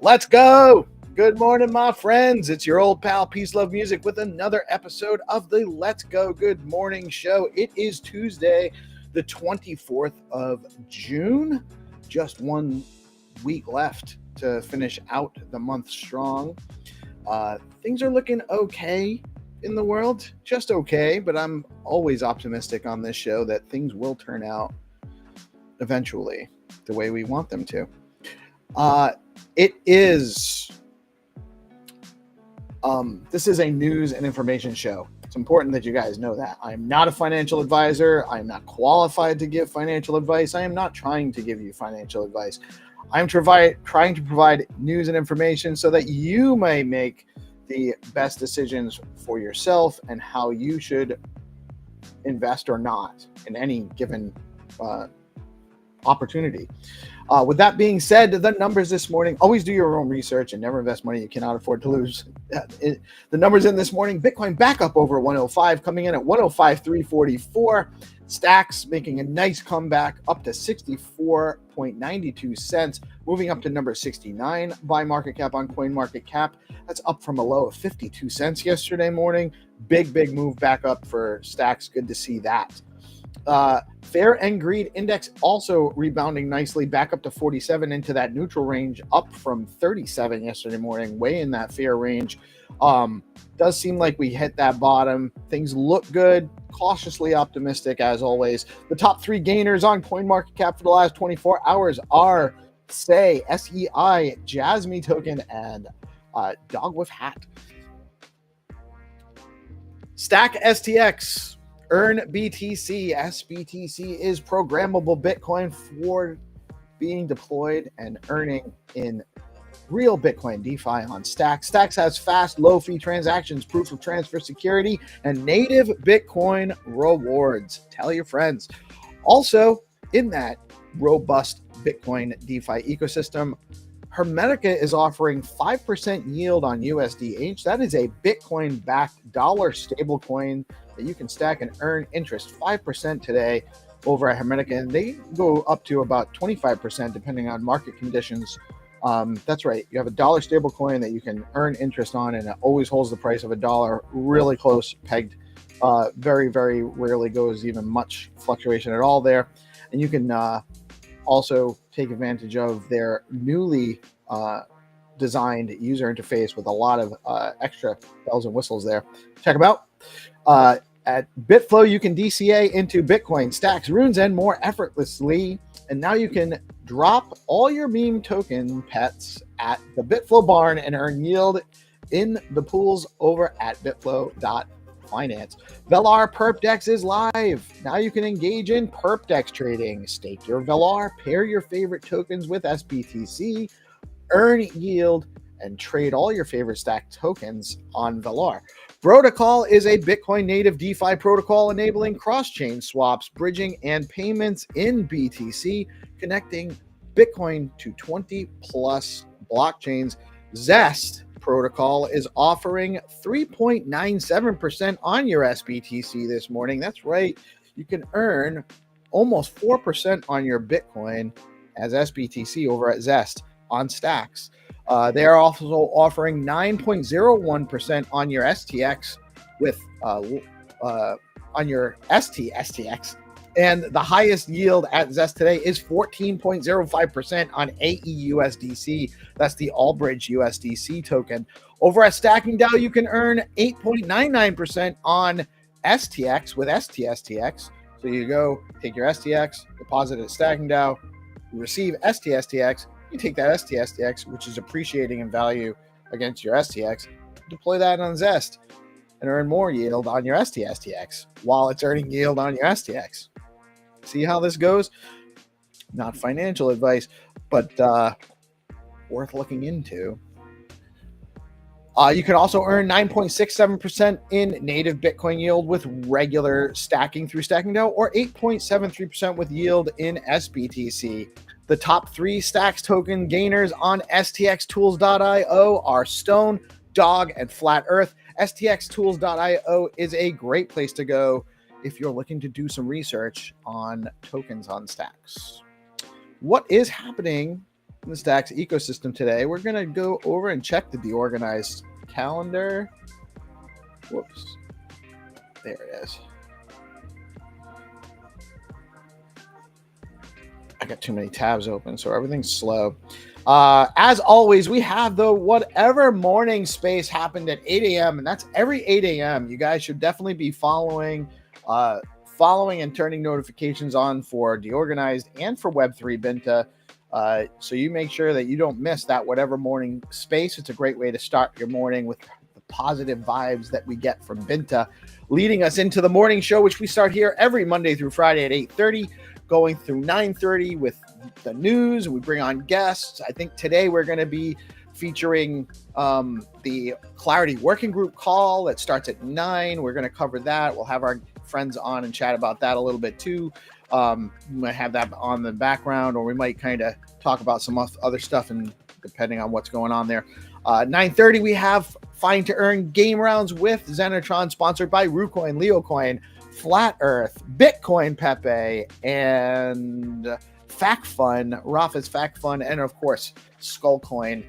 Let's go. Good morning, my friends. It's your old pal PeaceLoveMusic with another episode of the Let's Go Good Morning Show. It is Tuesday, the 24th of June. Just 1 week left to finish out the month strong. Things are looking okay in the world, just okay, but I'm always optimistic on this show that things will turn out eventually the way we want them to. This is a news and information show. It's important that you guys know that. I'm not a financial advisor. I'm not qualified to give financial advice. I am not trying to give you financial advice. I'm trying to provide news and information so that you may make the best decisions for yourself and how you should invest or not in any given opportunity. With that being said, the numbers this morning, always do your own research and never invest money you cannot afford to lose. The numbers in this morning, Bitcoin back up over 105, coming in at 105,344. Stacks making a nice comeback up to 64.92 cents, moving up to number 69 by market cap on CoinMarketCap. That's up from a low of 52 cents yesterday morning. Big move back up for Stacks. Good to see that. Fair and Greed Index also rebounding nicely back up to 47 into that neutral range, up from 37 yesterday morning, way in that fair range. Does seem like we hit that bottom. Things look good, cautiously optimistic as always. The top three gainers on CoinMarketCap for the last 24 hours are SEI, Jasmy Token, and Dog with Hat. Stack STX. Earn BTC. SBTC is programmable Bitcoin for being deployed and earning in real Bitcoin DeFi on Stacks. Stacks has fast, low-fee transactions, proof of transfer security, and native Bitcoin rewards. Tell your friends. Also, in that robust Bitcoin DeFi ecosystem, Hermetica is offering 5% yield on USDH. That is a Bitcoin-backed dollar stablecoin that you can stack and earn interest 5% today over at Hermetica, and they go up to about 25% depending on market conditions. That's right. You have a dollar stablecoin that you can earn interest on, and it always holds the price of a dollar really close pegged. Very rarely goes even much fluctuation at all there. And you can also take advantage of their newly designed user interface with a lot of extra bells and whistles there. Check them out. At BitFlow, you can DCA into Bitcoin, Stacks, runes, and more effortlessly. And now you can drop all your meme token pets at the BitFlow barn and earn yield in the pools over at bitflow.finance. bitflow.finance. Velar PerpDex is live. Now you can engage in PerpDex trading. Stake your Velar, pair your favorite tokens with SBTC, earn yield, and trade all your favorite stacked tokens on Velar. Protocol is a Bitcoin native DeFi protocol enabling cross-chain swaps, bridging, and payments in BTC, connecting Bitcoin to 20 plus blockchains. Zest protocol is offering 3.97% on your SBTC this morning. That's right. You can earn almost 4% on your Bitcoin as SBTC over at Zest on stacks. They are also offering 9.01% on your STX with on your STX. And the highest yield at Zest today is 14.05% on AEUSDC. That's the Allbridge USDC token. Over at Stacking DAO, you can earn 8.99% on STX with STSTX. So you go take your STX, deposit it at Stacking DAO, you receive STSTX, you take that STSTX, which is appreciating in value against your STX, deploy that on Zest, and earn more yield on your STSTX while it's earning yield on your STX. See how this goes? Not financial advice, but worth looking into. You can also earn 9.67% in native Bitcoin yield with regular stacking through Stacking DAO, or 8.73% with yield in SBTC. The top 3 stacks token gainers on stxtools.io are Stone, Dog, and Flat Earth. stxtools.io is a great place to go if you're looking to do some research on tokens on stacks. What is happening in the stacks ecosystem today? We're going to go over and check the DeOrganized calendar. Whoops. There it is. I got too many tabs open, so everything's slow. As always, we have the whatever morning space happened at 8 a.m., and that's every 8 a.m. You guys should definitely be following and turning notifications on for DeOrganized and for Web3 Binta. So you make sure that you don't miss that whatever morning space. It's a great way to start your morning with the positive vibes that we get from Binta, leading us into the morning show, which we start here every Monday through Friday at 8:30, going through 9:30 with the news, and we bring on guests. I think today we're going to be featuring the Clarity Working Group call that starts at 9. We're going to cover that. We'll have our friends on and chat about that a little bit too. We might have that on the background, or we might kind of talk about some other stuff, and depending on what's going on there. 9:30, we have Find2Earn game rounds with Xenitron, sponsored by Rucoin, LeoCoin, Flat Earth, Bitcoin Pepe, and Fact Fun, Rafa's Fact Fun, and of course Skullcoin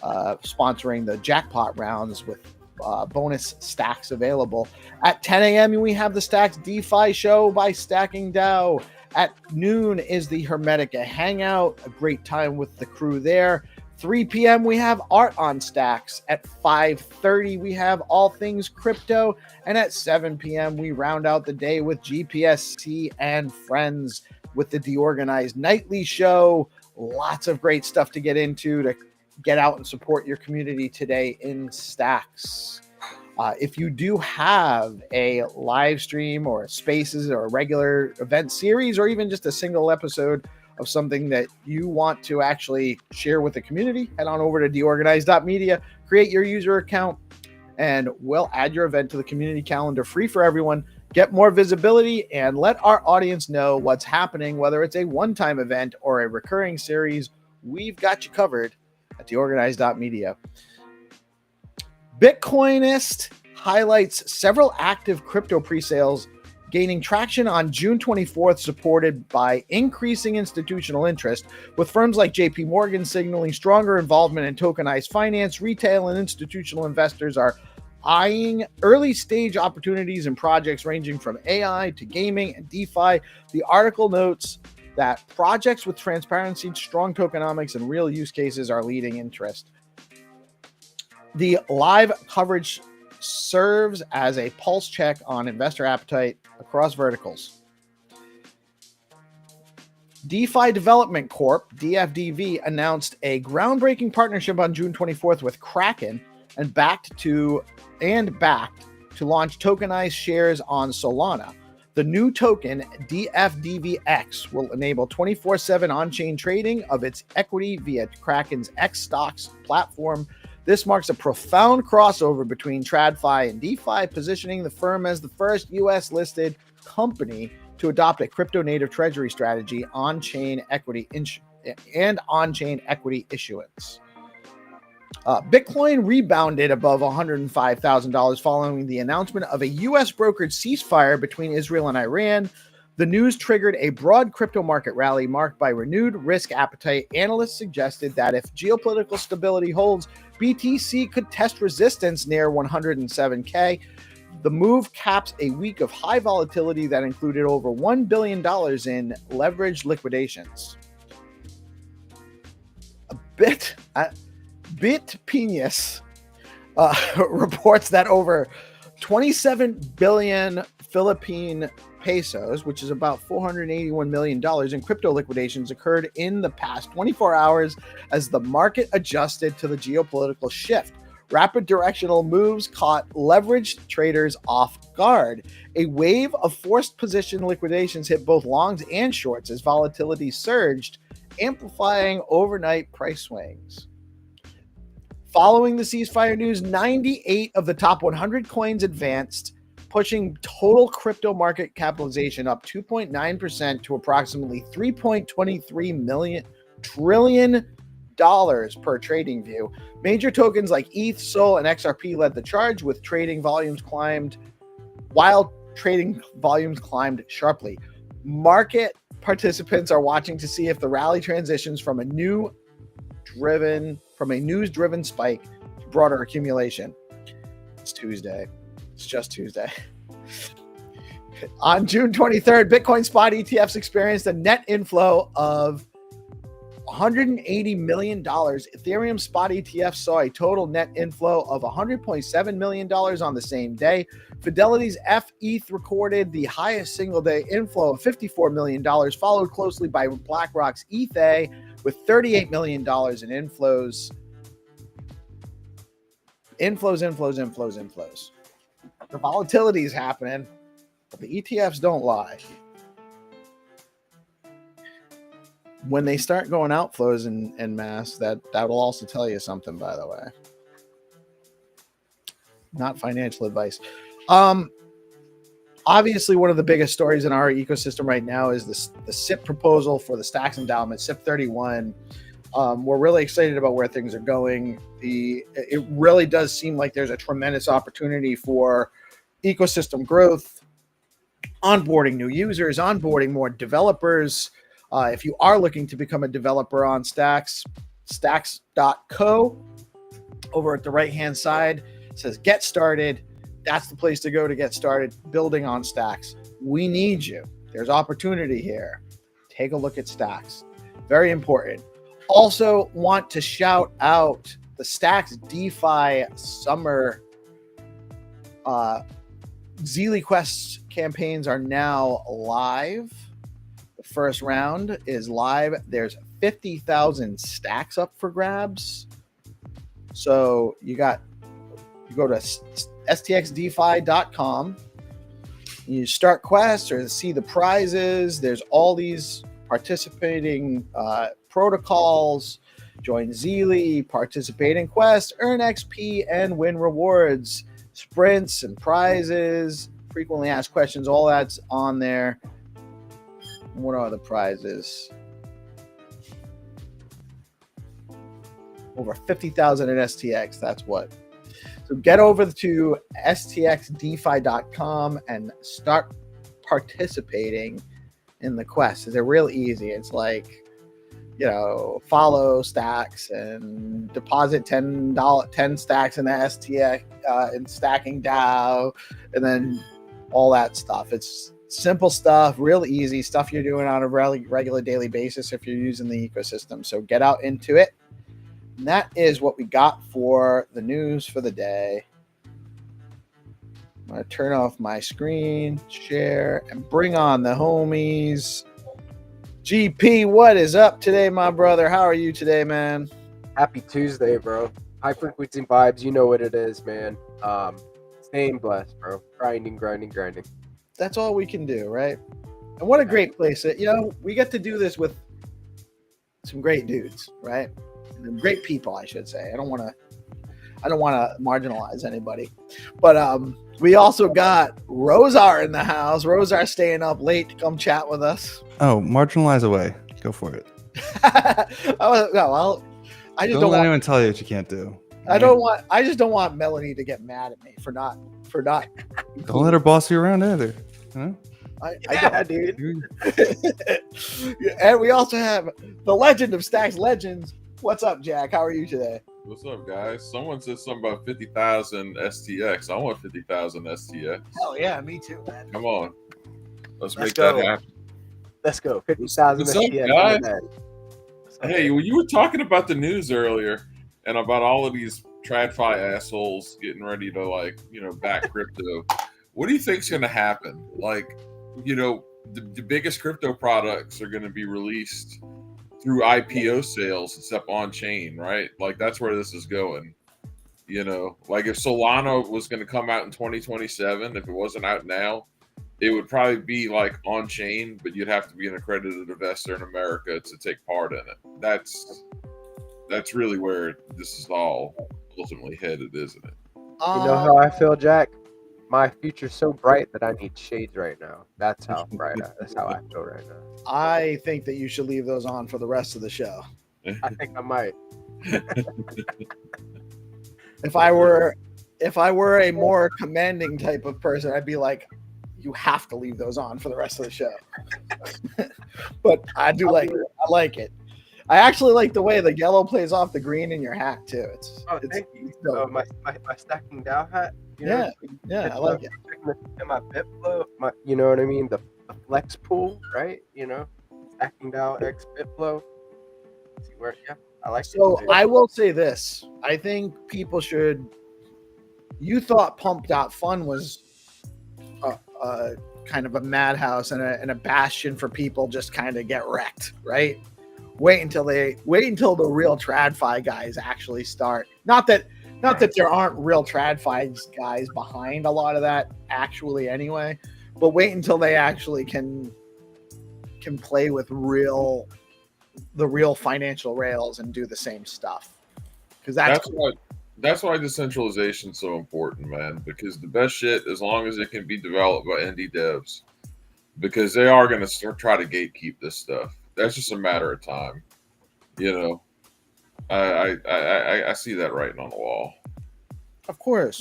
sponsoring the jackpot rounds with bonus stacks available. At 10 a.m. we have the Stacks DeFi show by Stacking DAO. At noon is the Hermetica Hangout, a great time with the crew there. 3 p.m. we have Art on Stacks. At 5:30 we have All Things Crypto, and at 7 p.m. we round out the day with GPSC and Friends with the DeOrganized nightly show. Lots of great stuff to get into to get out and support your community today in stacks. If you do have a live stream or a spaces or a regular event series, or even just a single episode of something that you want to actually share with the community, head on over to deorganized.media, create your user account, and we'll add your event to the community calendar, free for everyone. Get more visibility and let our audience know what's happening, whether it's a one-time event or a recurring series. We've got you covered at deorganized.media. Bitcoinist highlights several active crypto pre-sales gaining traction on June 24th, supported by increasing institutional interest, with firms like JP Morgan signaling stronger involvement in tokenized finance. Retail and institutional investors are eyeing early stage opportunities in projects ranging from AI to gaming and DeFi. The article notes that projects with transparency, strong tokenomics, and real use cases are leading interest. The live coverage serves as a pulse check on investor appetite across verticals. DeFi Development Corp, DFDV, announced a groundbreaking partnership on June 24th with Kraken and backed to to launch tokenized shares on Solana. The new token, DFDVx, will enable 24/7 on-chain trading of its equity via Kraken's X Stocks platform. This marks a profound crossover between TradFi and DeFi, positioning the firm as the first U.S.-listed company to adopt a crypto-native treasury strategy on-chain equity and on-chain equity issuance. Bitcoin rebounded above $105,000 following the announcement of a U.S. brokered ceasefire between Israel and Iran. The news triggered a broad crypto market rally marked by renewed risk appetite. Analysts suggested that if geopolitical stability holds, BTC could test resistance near 107K. The move caps a week of high volatility that included over $1 billion in leveraged liquidations. BitPenis reports that over 27 billion Philippine pesos, which is about $481 million in crypto liquidations, occurred in the past 24 hours as the market adjusted to the geopolitical shift. Rapid directional moves caught leveraged traders off guard. A wave of forced position liquidations hit both longs and shorts as volatility surged, amplifying overnight price swings. Following the ceasefire news, 98 of the top 100 coins advanced, pushing total crypto market capitalization up 2.9% to approximately $3.23 trillion per trading view. Major tokens like ETH, SOL, and XRP led the charge, with trading volumes climbed sharply. Market participants are watching to see if the rally transitions from a news-driven spike to broader accumulation. It's Tuesday. It's just Tuesday. On June 23rd, Bitcoin spot ETFs experienced a net inflow of $180 million. Ethereum spot ETFs saw a total net inflow of $100.7 million on the same day. Fidelity's FETH recorded the highest single-day inflow of $54 million, followed closely by BlackRock's ETH with $38 million in inflows. Inflows. The volatility is happening, but the ETFs don't lie. When they start going outflows in mass, that will also tell you something, by the way. Not financial advice. Obviously, one of the biggest stories in our ecosystem right now is the SIP proposal for the Stacks endowment, SIP 31. We're really excited about where things are going. It really does seem like there's a tremendous opportunity for ecosystem growth, onboarding new users, onboarding more developers. If you are looking to become a developer on Stacks, stacks.co, over at the right-hand side, it says Get Started. That's the place to go to get started building on Stacks. We need you. There's opportunity here. Take a look at Stacks. Very important. Also want to shout out the Stacks DeFi Summer Zeely Quest campaigns are now live. The first round is live. There's 50,000 stacks up for grabs. So you go to stxdefi.com. You start quests or see the prizes. There's all these participating protocols. Join Zeely, participate in quests, earn XP, and win rewards, sprints and prizes, frequently asked questions. All that's on there. What are the prizes? Over 50,000 in STX. That's what. So get over to stxdefi.com and start participating in the quests. They're real easy. It's like, follow Stacks and deposit $10 stacks in the STX in stacking DAO, and then all that stuff. It's simple stuff, real easy stuff you're doing on a regular daily basis if you're using the ecosystem. So get out into it. And that is what we got for the news for the day. I'm going to turn off my screen, share, and bring on the homies. GP, what is up today, my brother? How are you today, man? Happy Tuesday, bro. High frequency vibes. You know what it is, man. Staying blessed, bro. Grinding. That's all we can do, right? And what a great place. We get to do this with some great dudes, right? And great people, I should say. I don't want to marginalize anybody. But we also got Rosar in the house. Rosar staying up late to come chat with us. Oh, marginalize away. Go for it. I just don't let anyone tell you what you can't do. I just don't want Melanie to get mad at me for not. Don't let her boss you around either. Huh? I dude. And we also have the legend of Stacks Legends. What's up, Jack? How are you today? What's up, guys? Someone said something about 50,000 STX. I want 50,000 STX. Hell yeah, me too, man. Come on. Let's make that happen. Let's go. 50,000 STX. Guys? Hey, you were talking about the news earlier and about all of these TradFi assholes getting ready to back crypto. What do you think's going to happen? The biggest crypto products are going to be released through IPO sales except on chain, right? That's where this is going. If Solana was going to come out in 2027, if it wasn't out now, it would probably be on chain, but you'd have to be an accredited investor in America to take part in it. That's really where this is all ultimately headed, isn't it? You know how I feel, Jack? My future's so bright that I need shades right now. That's how that's how I feel right now. I think that you should leave those on for the rest of the show. I think I might. If I were a more commanding type of person, I'd be like, you have to leave those on for the rest of the show. But I like it. I actually like the way the yellow plays off the green in your hat too. Thank you. My stacking DAO hat. Yeah, I like it. And my bitflow, you know what I mean? The flex pool, right? Stacking DAO X bitflow. See where? Yeah, I like. So I will say this: I think people should. You thought Pump.Fun was kind of a madhouse and a bastion for people just kind of get wrecked, right? Wait until the real TradFi guys actually start. Not that there aren't real TradFi guys behind a lot of that actually anyway, but wait until they actually can play with the real financial rails and do the same stuff. Because that's why decentralization is so important, man. Because the best shit, as long as it can be developed by indie devs, because they are going to try to gatekeep this stuff. That's just a matter of time, I see that writing on the wall. Of course,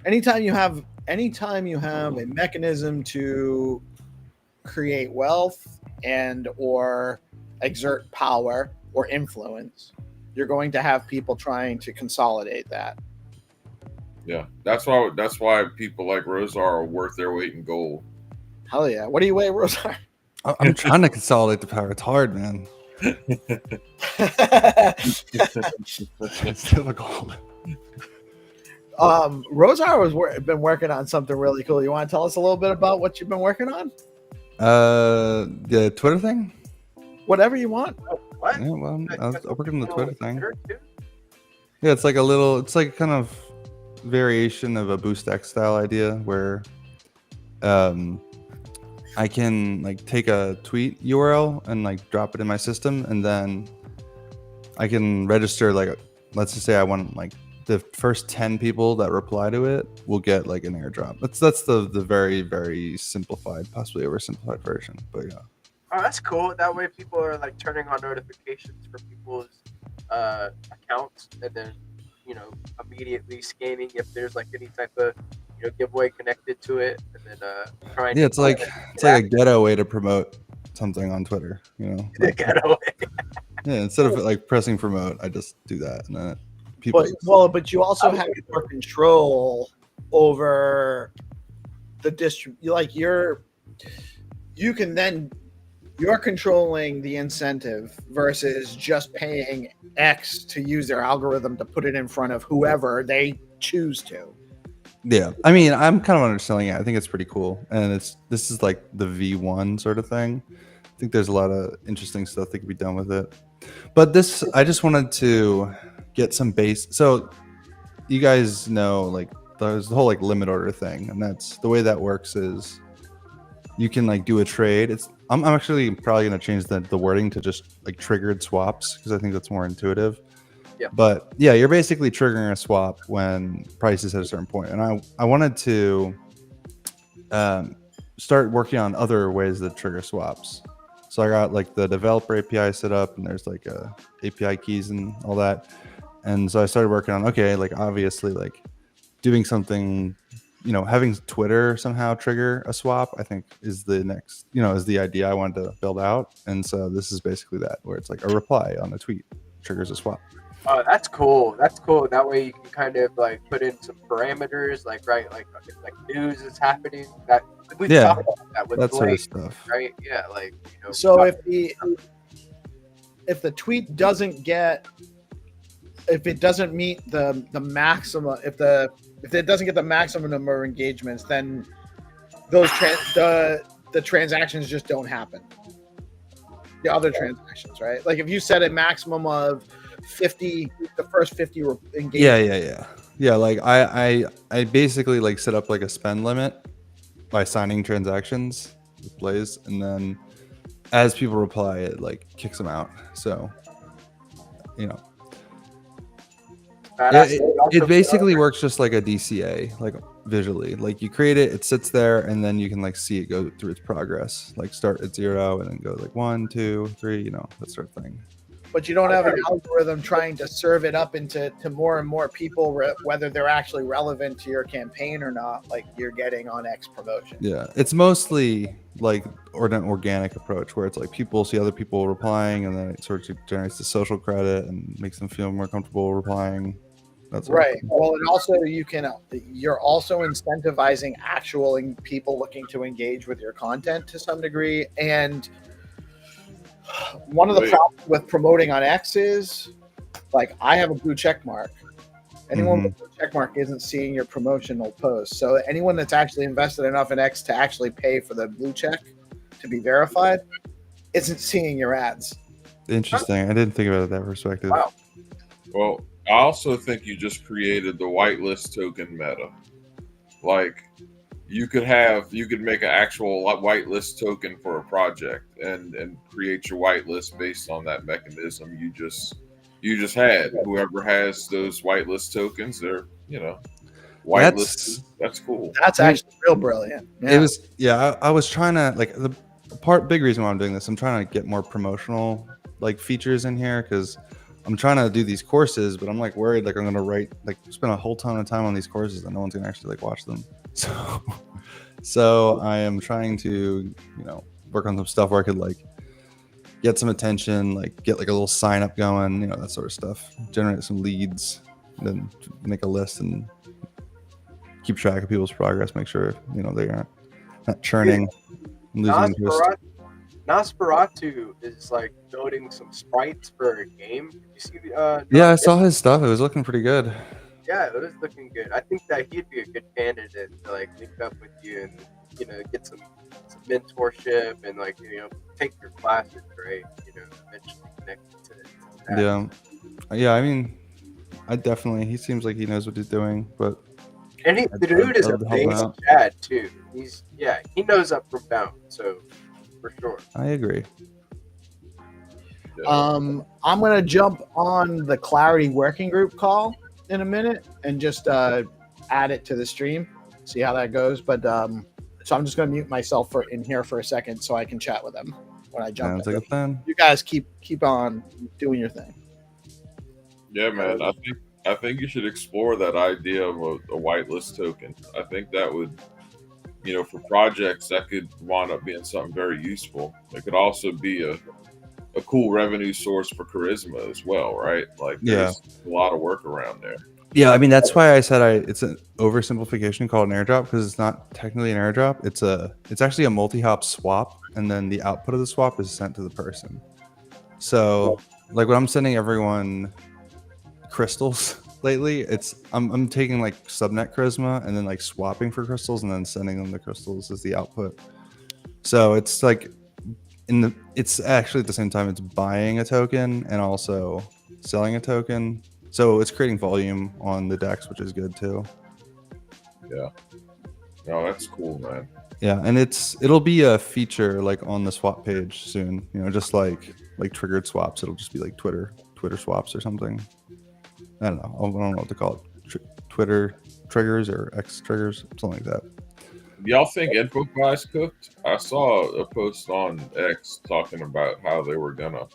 anytime you have a mechanism to create wealth and or exert power or influence, you're going to have people trying to consolidate that. Yeah, that's why people like Rosar are worth their weight in gold. Hell yeah! What do you weigh, Rosar? I'm trying to consolidate the power. It's hard, man. It's difficult. Rosar been working on something really cool. You want to tell us a little bit about what you've been working on? The Twitter thing. Whatever you want. What? Yeah, well, I was working on the Twitter thing. Yeah, it's like kind of variation of a BoostX style idea where, I can take a tweet URL and drop it in my system, and then I can register let's just say I want the first 10 people that reply to it will get an airdrop. That's the very, very simplified, possibly oversimplified version. But yeah. Oh, that's cool. That way people are turning on notifications for people's accounts, and then immediately scanning if there's any type of giveaway connected to it, and then trying. Yeah, it's like a ghetto way to promote something on Twitter. The ghetto way. Yeah, instead of pressing promote, I just do that, and then people. But you also have more control over the you're controlling the incentive versus just paying X to use their algorithm to put it in front of whoever they choose to. Yeah, I mean, I'm kind of underselling it. I think it's pretty cool, and this is like the V1 sort of thing. I think there's a lot of interesting stuff that could be done with it. But I just wanted to get some base. So you guys know, like, there's the whole like limit order thing, and that's the way that works is you can like do a trade. I'm actually probably going to change the wording to just like triggered swaps because I think that's more intuitive. Yeah. But yeah, you're basically triggering a swap when prices hit a certain point. And I wanted to start working on other ways to trigger swaps. So I got like the developer API set up, and there's like API keys and all that. And so I started working on, okay, like obviously like doing something, you know, having Twitter somehow trigger a swap, I think is the next, you know, is the idea I wanted to build out. And so this is basically that, where it's like a reply on a tweet triggers a swap. Oh, that's cool. That's cool. That way you can kind of like put in some parameters, like right, like news is happening. That we've talked about that with that sort of Blake, stuff, right? Yeah, like you know. So if the tweet doesn't get, if it doesn't meet the maximum, if it doesn't get the maximum number of engagements, then those the transactions just don't happen. The other transactions, right? Like if you set a maximum of 50, the first 50 were engaged. Yeah. Like I basically like set up like a spend limit by signing transactions with Blaze, and then as people reply, it like kicks them out. So, you know, it basically works just like a DCA, like visually. Like you create it, it sits there, and then you can like see it go through its progress. Like start at 0 and then go like 1, 2, 3, you know, that sort of thing. But you don't have an algorithm trying to serve it up into more and more people, whether they're actually relevant to your campaign or not, like you're getting on X promotion. Yeah, it's mostly like an organic approach where it's like people see other people replying, and then it sort of generates the social credit and makes them feel more comfortable replying. That's right. Well, and also you're also incentivizing actual people looking to engage with your content to some degree. And one of the problems with promoting on X is, like, I have a blue check mark. Anyone with a blue check mark isn't seeing your promotional posts. So anyone that's actually invested enough in X to actually pay for the blue check to be verified isn't seeing your ads. Interesting. I didn't think about it that perspective. Wow. Well, I also think you just created the whitelist token meta. Like, you could make an actual whitelist token for a project and create your whitelist based on that mechanism you just had. Whoever has those whitelist tokens, they're, you know, whitelist. That's cool. That's actually real brilliant. Yeah. It was, I was trying to, like, the big reason why I'm doing this, I'm trying to get more promotional like features in here, because I'm trying to do these courses, but I'm like worried like I'm gonna spend a whole ton of time on these courses and no one's gonna actually like watch them. So I am trying to, you know, work on some stuff where I could like get some attention, like get like a little sign up going, you know, that sort of stuff, generate some leads, and then make a list and keep track of people's progress, make sure, you know, they aren't not churning and losing interest. Nosferatu is like building some sprites for a game. Did you see the? Yeah, I saw his stuff. It was looking pretty good. Yeah, it was looking good. I think that he'd be a good candidate to like link up with you and, you know, get some mentorship and like, you know, take your classes, right? You know, eventually connect to that. Yeah. I mean, he seems like he knows what he's doing, but. And the dude is a big Chad too. He knows up from down. So. For sure. I agree. I'm going to jump on the Clarity working group call in a minute and just add it to the stream, see how that goes. But so I'm just going to mute myself in here for a second so I can chat with them when I jump. Sounds like a plan. You guys keep on doing your thing. Yeah, man. I think you should explore that idea of a whitelist token. I think that would, you know, for projects that could wind up being something very useful. It could also be a cool revenue source for Charisma as well, right? Like, there's a lot of work around there. Yeah, I mean, that's why I said it's an oversimplification called an airdrop, because it's not technically an airdrop. It's actually a multi-hop swap, and then the output of the swap is sent to the person. So, like when I'm sending everyone crystals lately, I'm taking like subnet Charisma and then like swapping for crystals and then sending them the crystals as the output. So it's like it's actually at the same time it's buying a token and also selling a token. So it's creating volume on the DEX, which is good too. Yeah. No, that's cool, man. Yeah, and it'll be a feature like on the swap page soon. You know, just like triggered swaps. It'll just be like Twitter swaps or something. I don't know. I don't know what to call it. Twitter triggers or X triggers, something like that. Y'all think InfoFi's cooked? I saw a post on X talking about how they were gonna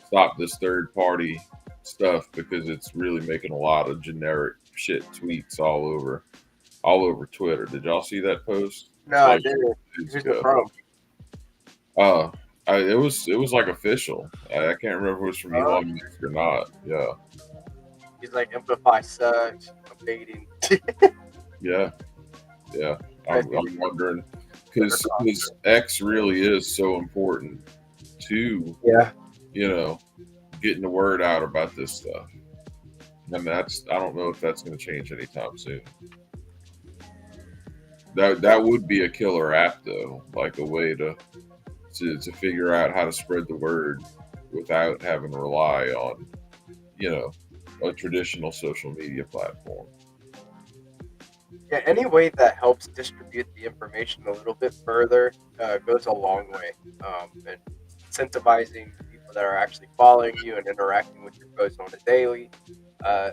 stop this third party stuff because it's really making a lot of generic shit tweets all over Twitter. Did y'all see that post? No, I didn't. Who's the from? It was like official. I can't remember if it was from Elon Musk or not. Yeah. He's like, Amplify sucks. I'm dating. Yeah. I'm wondering because X really is so important to getting the word out about this stuff. And I don't know if that's going to change anytime soon. That would be a killer app though, like a way to figure out how to spread the word without having to rely on, a traditional social media platform. Yeah, any way that helps distribute the information a little bit further goes a long way. And incentivizing people that are actually following you and interacting with your posts on a daily. I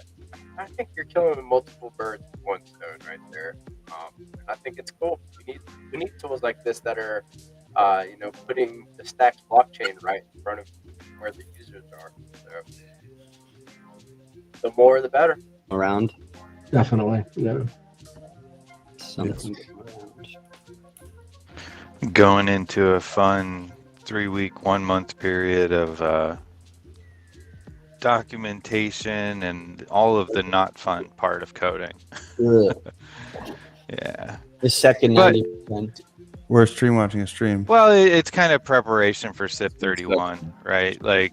think you're killing multiple birds with one stone right there. And I think it's cool. We need tools like this that are, putting the Stacks blockchain right in front of where the users are. So, the more, the better. Around. Definitely. Yeah. Something around. Going into a fun 3-week, 1-month period of documentation and all of the not fun part of coding. Yeah. The second 90%. We're stream watching a stream. Well, it's kind of preparation for SIP 31, right? Like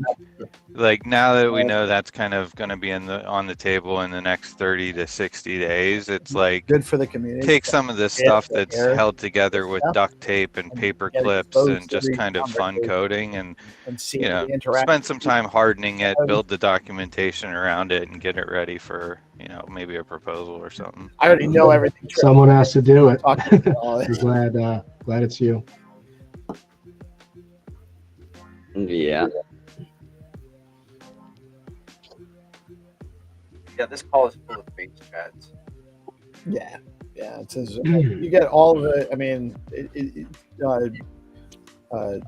now that we know that's kind of going to be on the table in the next 30 to 60 days, it's like good for the community. Take some of this stuff that's held together with duct tape and paper clips and just kind of fun coding and spend some time hardening it, build the documentation around it, and get it ready for maybe a proposal or something. I already know everything. Someone has to do it. I'm glad it's you. Yeah. Yeah, this call is full of face chats. Yeah. It says you get all of it. I mean,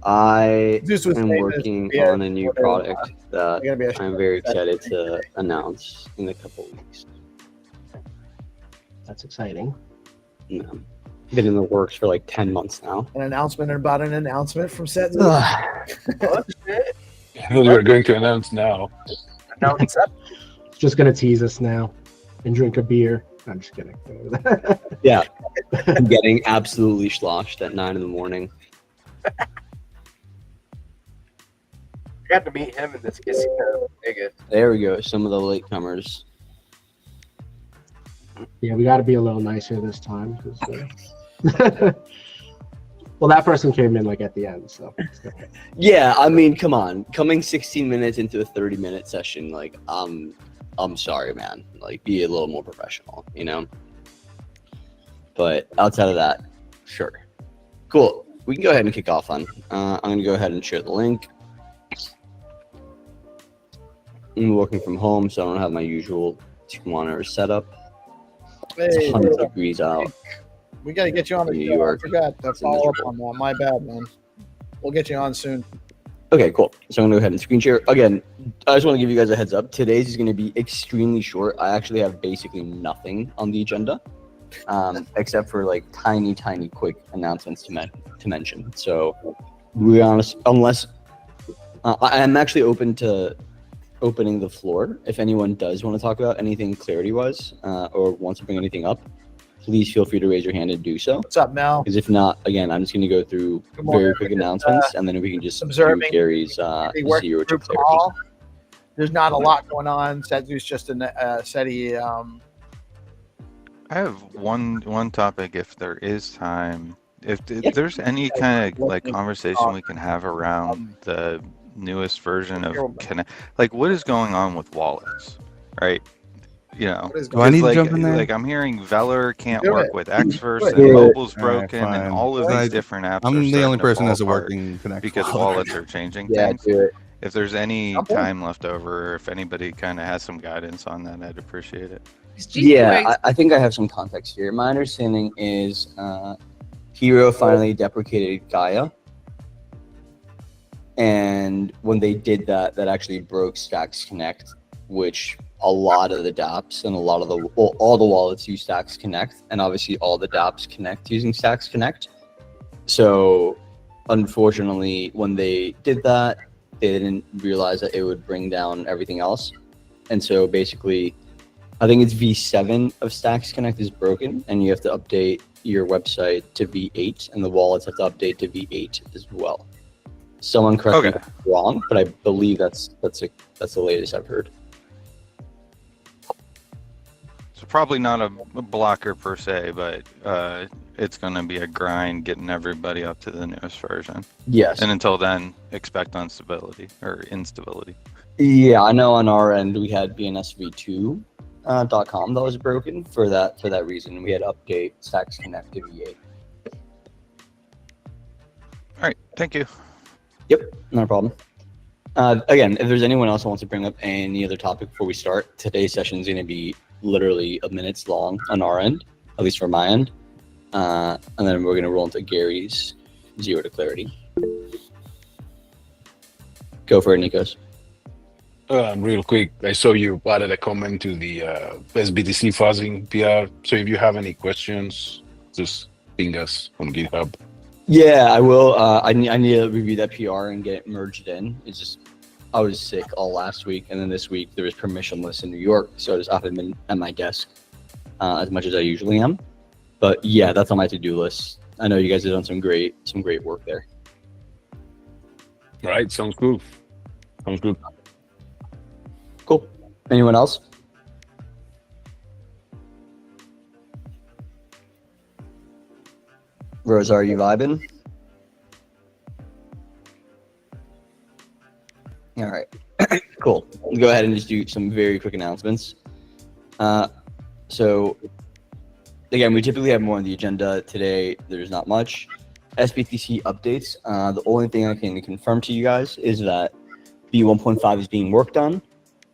I am working on a new product that I'm very excited to announce in a couple of weeks. That's exciting. Yeah. Been in the works for like 10 months now. An announcement about an announcement from Set. We're going to announce now. Just gonna tease us now and drink a beer. I'm just kidding. Yeah, I'm getting absolutely sloshed at 9 a.m. I got to meet him in this casino. There we go. Some of the latecomers. Yeah, we got to be a little nicer this time. Well, that person came in like at the end, so. Yeah, I mean, come on, coming 16 minutes into a 30-minute session, like I'm sorry, man. Like, be a little more professional, But outside of that, sure. Cool. We can go ahead and kick off on. I'm going to go ahead and share the link. I'm working from home, so I don't have my usual 2 monitors set up. It's 100 degrees out. We got to get you on the show. I forgot to follow up on that. My bad, man. We'll get you on soon. Okay, cool. So I'm going to go ahead and screen share. Again, I just want to give you guys a heads up. Today's is going to be extremely short. I actually have basically nothing on the agenda, except for like tiny quick announcements to mention. So, to be honest, unless I'm actually open to opening the floor. If anyone does want to talk about anything clarity-wise or wants to bring anything up, please feel free to raise your hand and do so. What's up, Mel? Because if not, again, I'm just going to go through very quick announcements, and then we can just observing do Gary's zero to clarity. There's not a lot going on. Setsu's just a SETI. I have one topic, if there is time. If there's any kind of like conversation we can have around the newest version of Connect, like what is going on with wallets, right? You know, What is Do I need to like, jump in there? like I'm hearing Veller can't Do work it. with Xverse Do it. and mobile's All right, broken and fine. all of I- these different apps are I'm the starting only to person fall that's a apart working Connect because wallet. wallets are changing Yeah, things. do it. If there's any Jump in. time left over, if anybody kind of has some guidance on that, I'd appreciate it. Yeah, I think I have some context here. My understanding is Hero finally deprecated Gaia. And when they did that, that actually broke Stacks Connect, which a lot of the dApps and a lot of all the wallets use Stacks Connect, and obviously all the dApps connect using Stacks Connect. So unfortunately, when they did that, they didn't realize that it would bring down everything else. And so basically, I think it's V7 of Stacks Connect is broken, and you have to update your website to V8, and the wallets have to update to V8 as well. Someone correct me if I'm wrong, but I believe that's the latest I've heard. So probably not a blocker per se, but it's going to be a grind getting everybody up to the newest version. Yes. And until then, expect instability or instability. Yeah, I know on our end we had bnsv2.com that was broken for that reason. We had to update Stacks Connect to V8. All right, thank you. Yep, no problem. Again, if there's anyone else who wants to bring up any other topic before we start, today's session is going to be literally a minute's long on our end, at least for my end. And then we're going to roll into Gary's Zero to Clarity. Go for it, Nikos. Real quick, I saw you added a comment to the SBTC fuzzing PR. So if you have any questions, just ping us on GitHub. Yeah, I will. I need to review that PR and get it merged in. It's just I was sick all last week, and then this week there was permissionless in New York, so I just haven't been at my desk as much as I usually am. But yeah, that's on my to-do list. I know you guys have done some great work there. All right, sounds good. Sounds good. Cool. Anyone else? Rose, are you vibing? All right. Cool. We'll go ahead and just do some very quick announcements. So, again, we typically have more on the agenda. Today, there's not much. SBTC updates. The only thing I can confirm to you guys is that V1.5 is being worked on,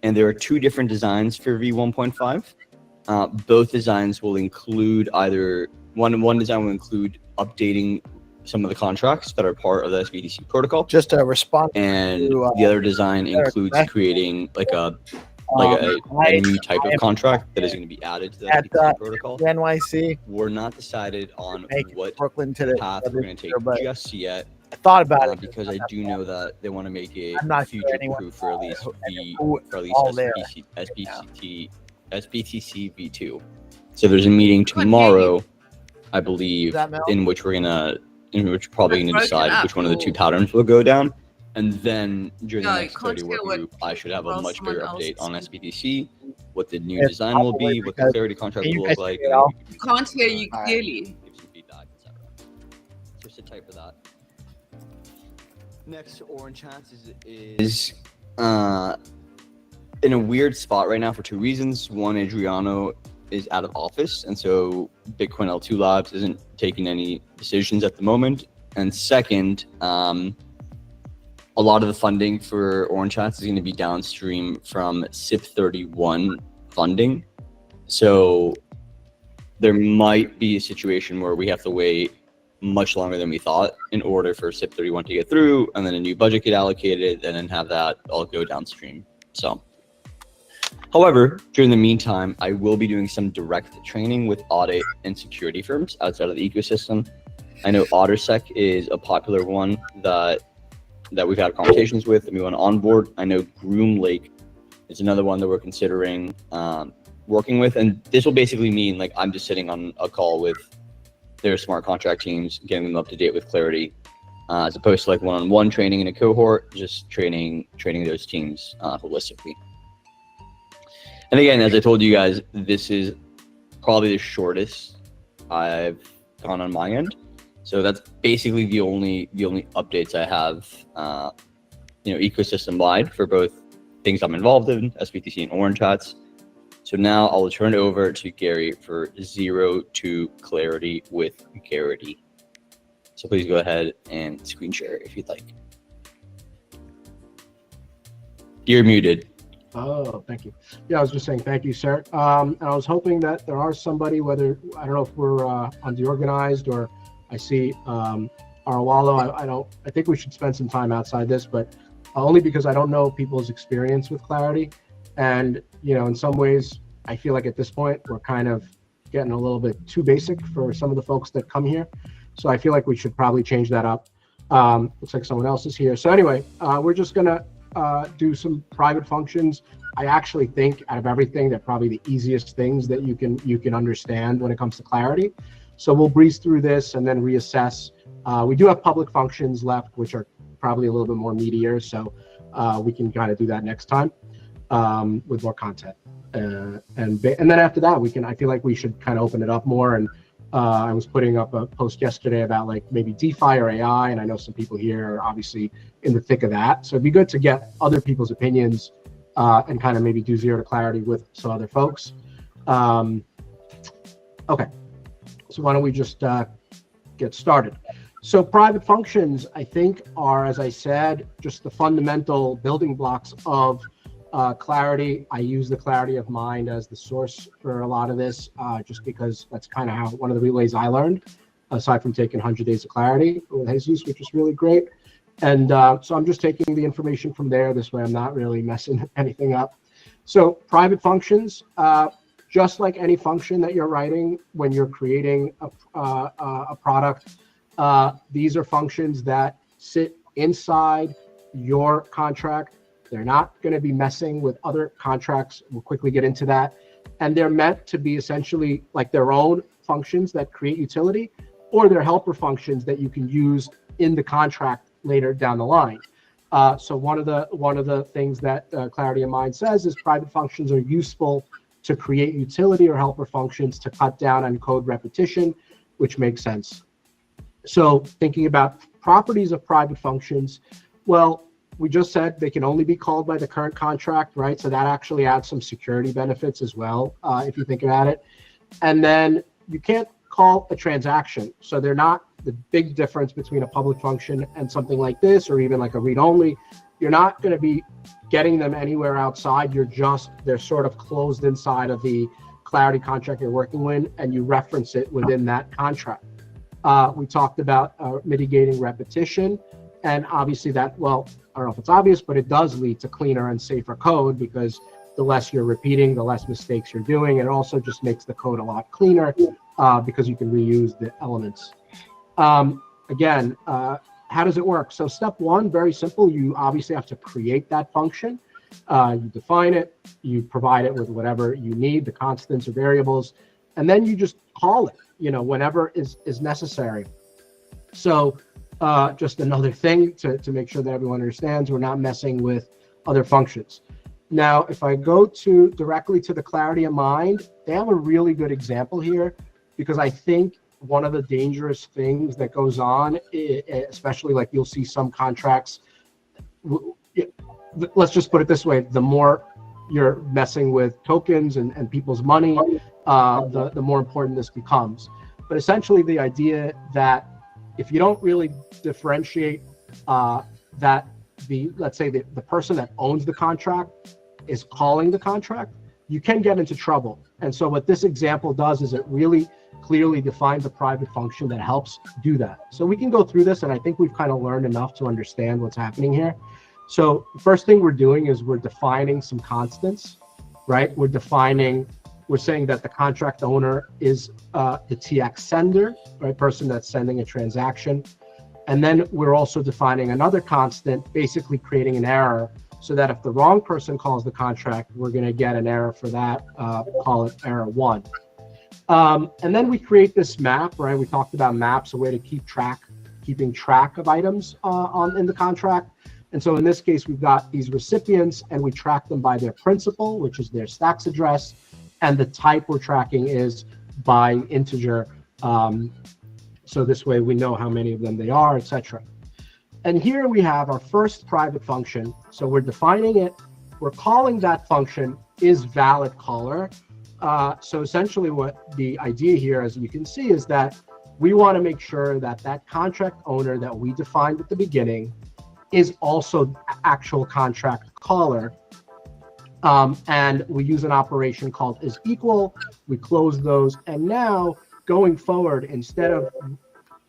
and there are two different designs for V1.5. Both designs will include either one design will include updating some of the contracts that are part of the SBTC protocol. Just a response. And to, the other design includes creating like a new type of contract that is going to be added to the SBTC protocol. NYC. We're not decided on what Brooklyn today, path we're going to take just yet. I thought about it because I do know that they want to make it future proof for at least SBTC V2. So there's a meeting tomorrow, I believe, in which we're probably gonna decide which one of the two patterns will go down, and then during the next 30 work group, I should have a much bigger update on SBTC, what the new design will be, what the clarity contract will look like. Can't hear you clearly. Give some feedback, etc. Just to type for that. Next, Orange Chance is in a weird spot right now for two reasons. One, Adriano is out of office, and so Bitcoin L2 Labs isn't taking any decisions at the moment. And second, a lot of the funding for Orange Chance is going to be downstream from SIP31 funding. So there might be a situation where we have to wait much longer than we thought in order for SIP31 to get through, and then a new budget get allocated, and then have that all go downstream. So, however, during the meantime, I will be doing some direct training with audit and security firms outside of the ecosystem. I know OtterSec is a popular one that we've had conversations with and we want to onboard. I know Groom Lake is another one that we're considering working with, and this will basically mean like I'm just sitting on a call with their smart contract teams, getting them up to date with clarity, as opposed to like one-on-one training in a cohort, just training those teams holistically. And again, as I told you guys, this is probably the shortest I've gone on my end. So that's basically the only updates I have, ecosystem wide for both things I'm involved in, SBTC and Orange Hats. So now I'll turn it over to Gary for 0 to clarity with Garrity. So please go ahead and screen share if you'd like. You're muted. Oh, thank you. Yeah, I was just saying thank you, sir. And I was hoping that there are somebody, whether, I don't know if we're on DeOrganized or I see Arawalo. I think we should spend some time outside this, but only because I don't know people's experience with Clarity. And, you know, in some ways, I feel like at this point, we're kind of getting a little bit too basic for some of the folks that come here. So I feel like we should probably change that up. Looks like someone else is here. So anyway, we're just going to do some private functions. I actually think out of everything, they're probably the easiest things that you can understand when it comes to Clarity. So we'll breeze through this and then reassess. We do have public functions left, which are probably a little bit more meatier. So we can kind of do that next time with more content. And then after that, I feel like we should kind of open it up more. And I was putting up a post yesterday about like maybe DeFi or AI, and I know some people here are obviously in the thick of that. So it'd be good to get other people's opinions and kind of maybe do 0 to clarity with some other folks. Okay, so why don't we just get started? So private functions, I think, are, as I said, just the fundamental building blocks of Clarity. I use the Clarity of Mind as the source for a lot of this, just because that's kind of how one of the ways I learned, aside from taking 100 Days of Clarity with Jesus, which was really great. And so I'm just taking the information from there. This way I'm not really messing anything up. So private functions, just like any function that you're writing when you're creating a product, these are functions that sit inside your contract. They're not going to be messing with other contracts. We'll quickly get into that. And they're meant to be essentially like their own functions that create utility, or they're helper functions that you can use in the contract later down the line. So one of the things that Clarity of Mind says is private functions are useful to create utility or helper functions to cut down on code repetition, which makes sense. So thinking about properties of private functions, well, we just said they can only be called by the current contract, right? So that actually adds some security benefits as well, if you think about it. And then you can't call a transaction. So they're not the big difference between a public function and something like this, or even like a read-only. You're not going to be getting them anywhere outside. They're sort of closed inside of the Clarity contract you're working with, and you reference it within that contract. We talked about mitigating repetition. And obviously that, well, I don't know if it's obvious, but it does lead to cleaner and safer code, because the less you're repeating, the less mistakes you're doing. It also just makes the code a lot cleaner because you can reuse the elements. Again, how does it work? So step one, very simple. You obviously have to create that function. You define it, you provide it with whatever you need, the constants or variables, and then you just call it, whenever is necessary. So just another thing to make sure that everyone understands, we're not messing with other functions. Now, if I go directly to the Clarity of Mind, they have a really good example here, because I think one of the dangerous things that goes on, especially like you'll see some contracts, let's just put it this way, the more you're messing with tokens and people's money, the more important this becomes. But essentially the idea that if you don't really differentiate that let's say the person that owns the contract is calling the contract, you can get into trouble. And so what this example does is it really clearly defines a private function that helps do that. So we can go through this, and I think we've kind of learned enough to understand what's happening here. So the first thing we're doing is we're defining some constants, right? We're saying that the contract owner is the TX sender, right? Person that's sending a transaction. And then we're also defining another constant, basically creating an error, so that if the wrong person calls the contract, we're going to get an error for that, call it error 1. And then we create this map, right? We talked about maps, a way to keeping track of items in the contract. And so in this case, we've got these recipients, and we track them by their principal, which is their stacks address, and the type we're tracking is by integer. So this way we know how many of them they are, etc. And here we have our first private function. So we're defining it, we're calling that function is valid caller. So essentially what the idea here, as you can see, is that we want to make sure that that contract owner that we defined at the beginning is also actual contract caller. And we use an operation called is equal. We close those. And now going forward, instead of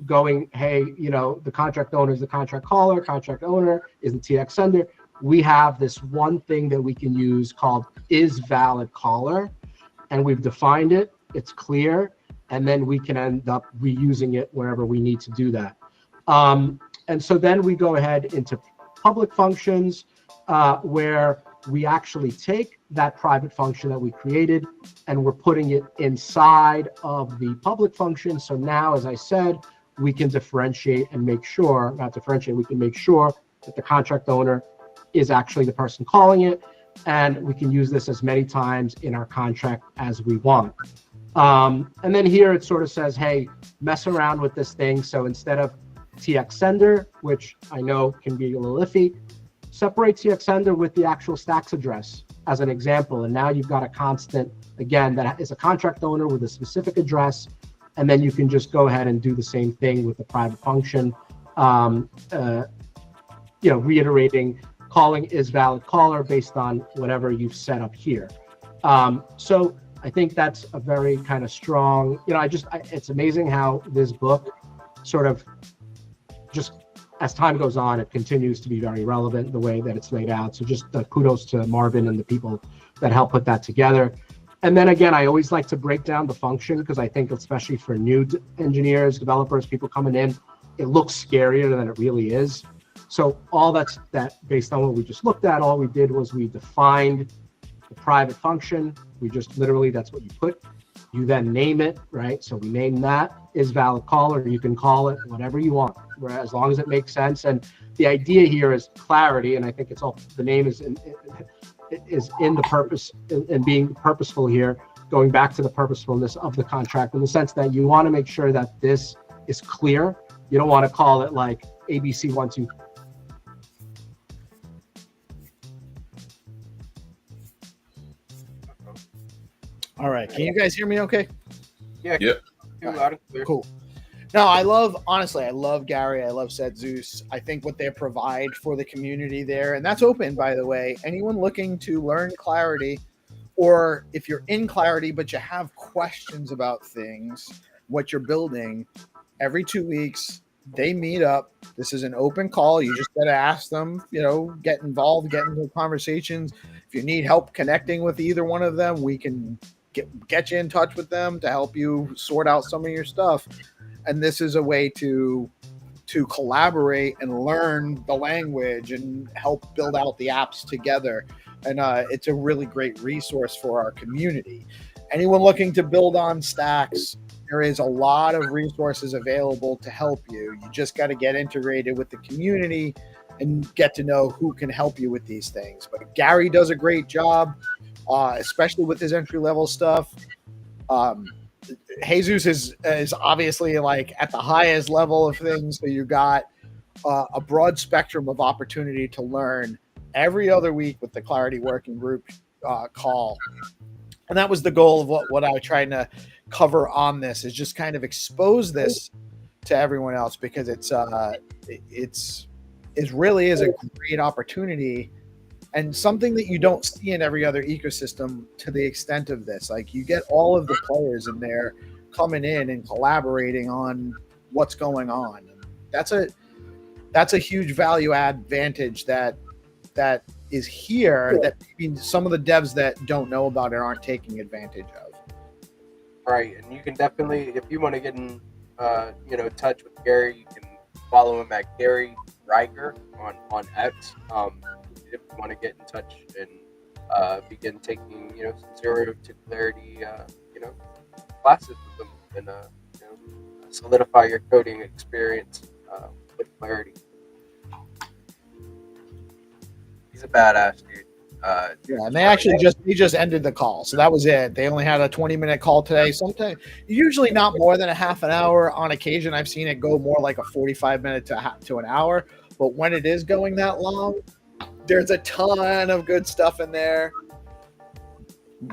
going, hey, you know, the contract owner is the contract caller, contract owner is the TX sender, we have this one thing that we can use called is valid caller. And we've defined it. It's clear. And then we can end up reusing it wherever we need to do that. And so then we go ahead into public functions where we actually take that private function that we created and we're putting it inside of the public function. So now, as I said, we can differentiate and make sure, not differentiate, we can make sure that the contract owner is actually the person calling it. And we can use this as many times in our contract as we want. And then here it sort of says, hey, mess around with this thing. So instead of TX sender, which I know can be a little iffy, separate TX sender with the actual stacks address as an example. And now you've got a constant, again, that is a contract owner with a specific address. And then you can just go ahead and do the same thing with the private function, reiterating calling is valid caller based on whatever you've set up here. So I think that's a very kind of strong, it's amazing how this book sort of just as time goes on, it continues to be very relevant the way that it's laid out. So just kudos to Marvin and the people that help put that together. And then again, I always like to break down the function because I think especially for new engineers, developers, people coming in, it looks scarier than it really is. So all that based on what we just looked at, all we did was we defined the private function. We just literally, that's what you put. You then name it, right? So we name that is valid caller. You can call it whatever you want, right? As long as it makes sense. And the idea here is clarity. And I think it's all, the name is in the purpose and being purposeful here, going back to the purposefulness of the contract in the sense that you want to make sure that this is clear. You don't want to call it like ABC12. All right. Can you guys hear me okay? Yeah. Yep. Cool. No, I love Gary. I love Set Zeus. I think what they provide for the community there, and that's open, by the way. Anyone looking to learn Clarity, or if you're in Clarity but you have questions about things, what you're building, every 2 weeks, they meet up. This is an open call. You just got to ask them, get involved, get into conversations. If you need help connecting with either one of them, we can get you in touch with them to help you sort out some of your stuff. And this is a way to collaborate and learn the language and help build out the apps together. And it's a really great resource for our community. Anyone looking to build on stacks, there is a lot of resources available to help you. You just got to get integrated with the community and get to know who can help you with these things. But Gary does a great job, especially with his entry-level stuff. Jesus is obviously like at the highest level of things. So you got a broad spectrum of opportunity to learn every other week with the Clarity Working Group call. And that was the goal of what I was trying to cover on this, is just kind of expose this to everyone else, because it really is a great opportunity and something that you don't see in every other ecosystem to the extent of this. Like, you get all of the players in there coming in and collaborating on what's going on. That's a huge value add advantage that is here that maybe some of the devs that don't know about it aren't taking advantage of. Right, and you can definitely, if you want to get in, touch with Gary, you can follow him at Gary Riker on X. If you want to get in touch and begin taking, some zero to Clarity, classes with them and solidify your coding experience with Clarity. He's a badass dude. And they just ended the call, so that was it. They only had a 20-minute call today. Sometimes, usually not more than a half an hour. On occasion, I've seen it go more like a 45 minute to an hour. But when it is going that long, There's a ton of good stuff in there.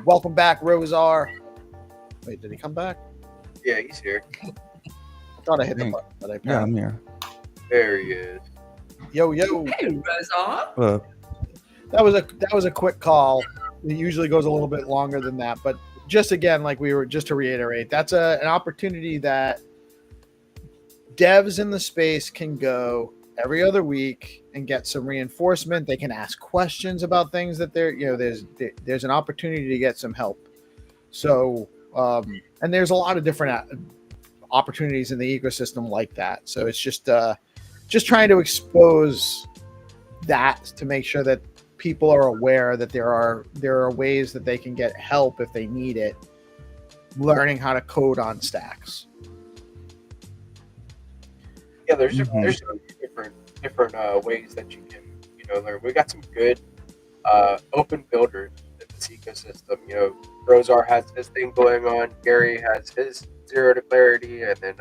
Welcome back, Rosar. Wait, did he come back? Yeah, he's here. I thought I hit the button, but I Yeah, I'm here. There he is. Yo. Hey, Rosa. That was a quick call. It usually goes a little bit longer than that, but just again, like we were just to reiterate, that's an opportunity that devs in the space can go every other week and get some reinforcement. They can ask questions about things that there's an opportunity to get some help. So, and there's a lot of different opportunities in the ecosystem like that. So it's just trying to expose that to make sure that people are aware that there are ways that they can get help if they need it, learning how to code on stacks. Yeah, there's different ways that you can learn. We got some good open builders in this ecosystem. Rosar has his thing going on. Gary has his Zero to Clarity, and then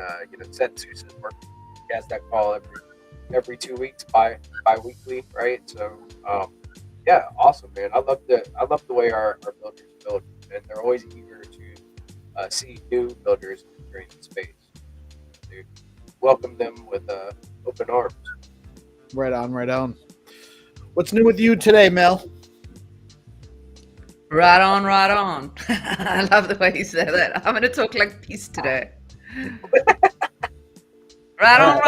Setsus is working. He has that call every 2 weeks, bi-weekly, right? So yeah, awesome, man. I love the way our builders build, and they're always eager to see new builders entering the space. They welcome them with open arms. Right on. What's new with you today, Mel? Right on. I love the way you say that. I'm going to talk like Peace today. Right on.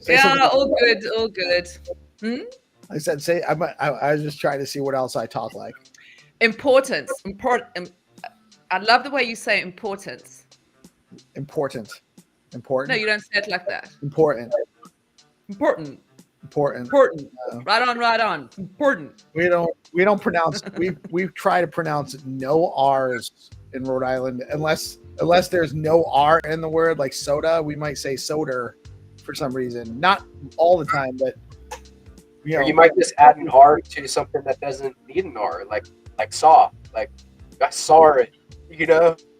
Yeah, all good. I said, I was just trying to see what else I talk like. Importance. I love the way you say importance. Important. No, you don't say it like that. Important. Right on. Important. We don't pronounce. We try to pronounce no R's in Rhode Island unless there's no R in the word, like soda. We might say soda for some reason. Not all the time, but or you might just add an R to something that doesn't need an R, like saw. Like I saw it.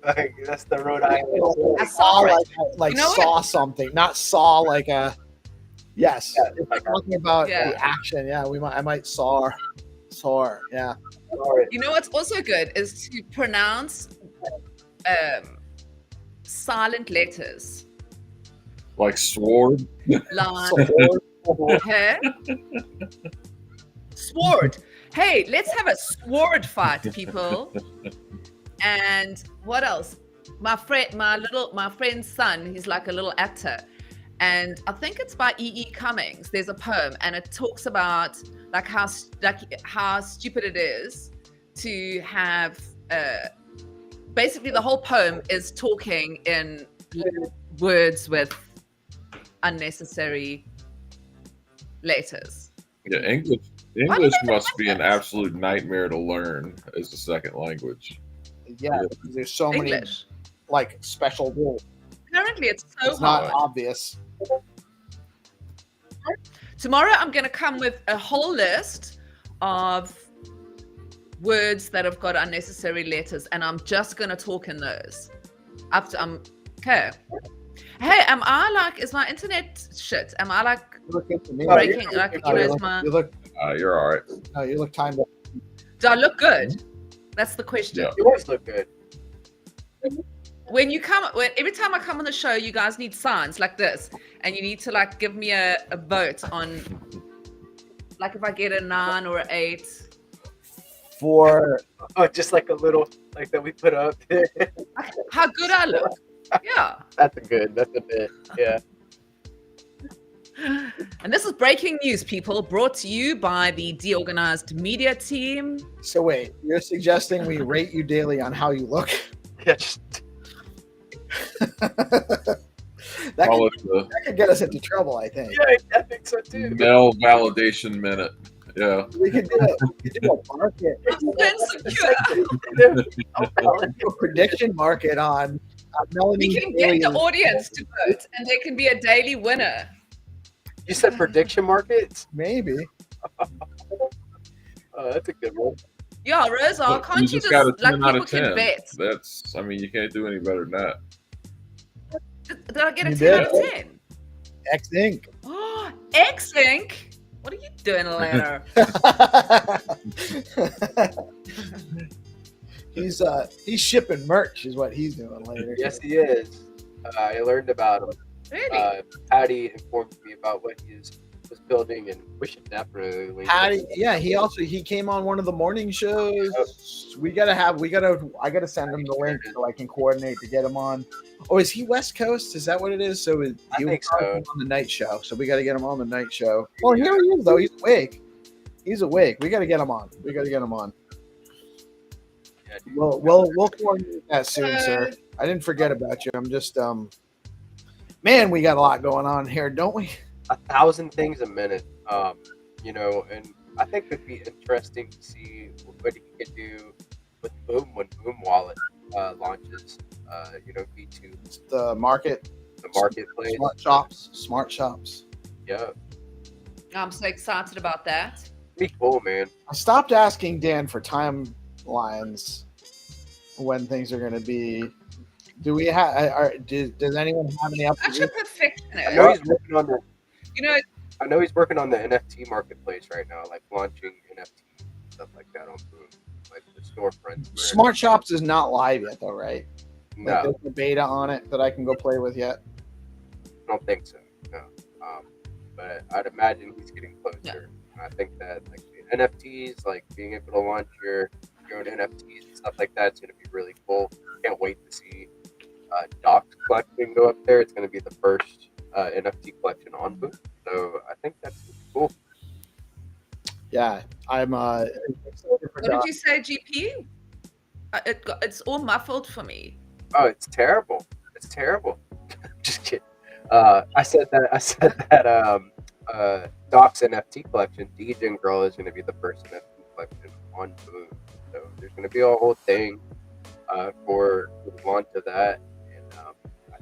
Like that's the Rhode Island. I saw it. Like saw something, not saw like a. Yes, if we're talking about the action, I might saw, yeah. You know what's also good is to pronounce silent letters. Like sword? Sword. Hey, let's have a sword fight, people. And what else? My friend's son, he's like a little actor. And I think it's by E.E. Cummings. There's a poem, and it talks about how stupid it is to have. Basically, the whole poem is talking in words with unnecessary letters. Yeah, English must be an absolute nightmare to learn as a second language. Yeah, there's so many like special rules. Apparently, it's hard. Not obvious. Tomorrow, I'm going to come with a whole list of words that have got unnecessary letters, and I'm just going to talk in those. Okay. Hey, is my internet shit? Am I breaking? You're all right. No, you look timed up. Do I look good? That's the question. Yeah. You always look good. Every time I come on the show, you guys need signs like this, and you need to give me a vote on, if I get a 9 or an 8. For just like a little that we put up. How good I look. Yeah. That's a bit. Yeah. And this is breaking news, people, brought to you by the DeOrganized media team. So wait, you're suggesting we rate you daily on how you look? Yeah. That could get us into trouble, I think. Yeah, I think so too. Mel validation minute. Yeah. We could do a market. A prediction market on Melanie. We can get the audience to vote, and there can be a daily winner. You said prediction markets? Maybe. That's a good one. Yeah, Rosa, can't you just got a 10 people out of 10. Can bet? You can't do any better than that. Did I get a 10 out of 10? X Inc. Oh, X Inc. What are you doing later? He's shipping merch is what he's doing later. Yes, he is. I learned about him. Really? Patty informed me about what he was building, and we should definitely link Patty, yeah, he came on one of the morning shows. I gotta send him the link so I can coordinate to get him on. Oh, is he West Coast? Is that what it is? So I think so. On the night show, so we got to get him on the night show. Well, here he is though. He's awake. We got to get him on. Yeah, we'll coordinate that soon, sir. I didn't forget about you. I'm just man, we got a lot going on here, don't we? 1,000 things a minute. And I think it'd be interesting to see what he could do with Boom when Boom Wallet launches. V2. The marketplace. Smart shops. Yeah. I'm so excited about that. Be cool, man. I stopped asking Dan for timelines when things are going to be. Do we have? Does anyone have any updates? Such a perfectionist. I know he's working on the. I know he's working on the NFT marketplace right now, like launching NFT stuff like that on Boom, like the storefront. Smart Shops is not live yet, though, right? No, like there's a beta on it that I can go play with yet. I don't think so. No, but I'd imagine he's getting closer. Yeah. I think that like the NFTs, like being able to launch your own NFTs and stuff like that, is going to be really cool. Can't wait to see Doc's collection go up there. It's going to be the first NFT collection on Boom, so I think that's cool. Yeah, I'm. What did you say, GP? It's all muffled for me. Oh, it's terrible. It's terrible. Just kidding. I said that Doc's NFT collection, DJ Girl, is going to be the first NFT collection on Boom. So there's going to be a whole thing for the launch of that. And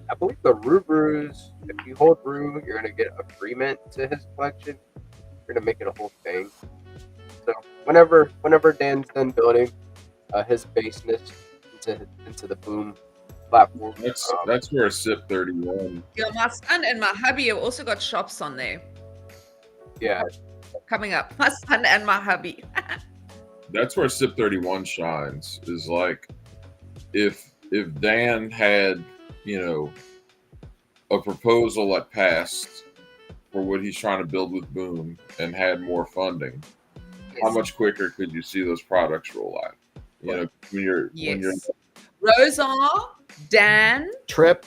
I believe the Rubrus, if you hold Rue, you're going to get a free mint to his collection. You're going to make it a whole thing. So whenever Dan's done building his baseness into the Boom platform, that's where SIP 31. Yeah, my son and my hubby have also got shops on there. Yeah, coming up. My son and my hubby. That's where SIP 31 shines. Is like if Dan had a proposal that passed for what he's trying to build with Boom and had more funding, how much quicker could you see those products roll out? When you're Rosar, Dan, Trip.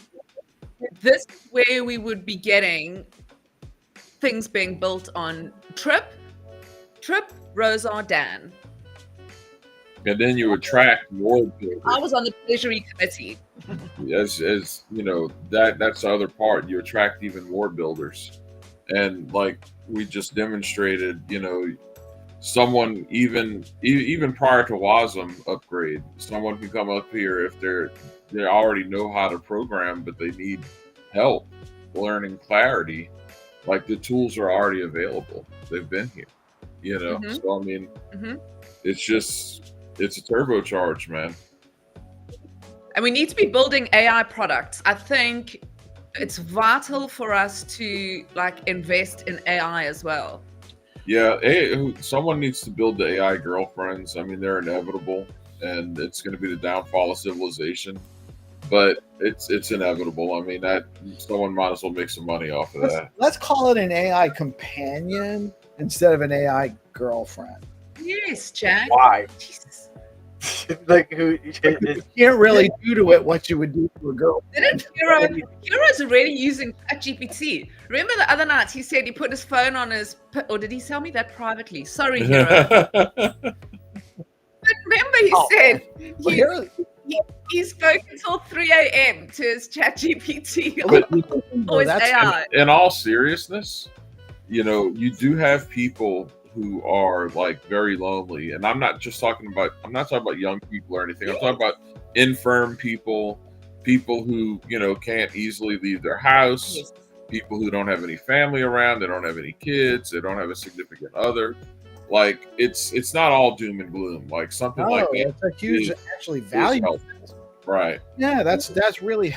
This is where we would be getting things being built on Trip, Rosar, Dan. And then you attract more builders. I was on the treasury committee. As that's the other part. You attract even more builders, and like we just demonstrated, someone even prior to WASM upgrade, someone can come up here if they already know how to program, but they need help learning Clarity. Like the tools are already available; they've been here, Mm-hmm. So I mean, it's a turbocharge, man. And we need to be building AI products. I think it's vital for us to invest in AI as well. Yeah, someone needs to build the AI girlfriends. I mean, they're inevitable, and it's going to be the downfall of civilization. But it's inevitable. I mean, that someone might as well make some money off of that. Let's call it an AI companion instead of an AI girlfriend. Yes, Jack. Why? Jesus. You can't really do to it what you would do to a girl. Didn't Hero's already using ChatGPT? Remember the other night he said he put his phone on his, or did he tell me that privately? Sorry, Hero. But remember he said he spoke until 3 a.m. to his ChatGPT or his AI. In all seriousness, you do have people who are very lonely, and I'm not talking about young people or anything. I'm talking about infirm people who can't easily leave their house, people who don't have any family around, they don't have any kids, they don't have a significant other. It's not all doom and gloom. Something like that. It's a huge value. Right. Yeah, that's really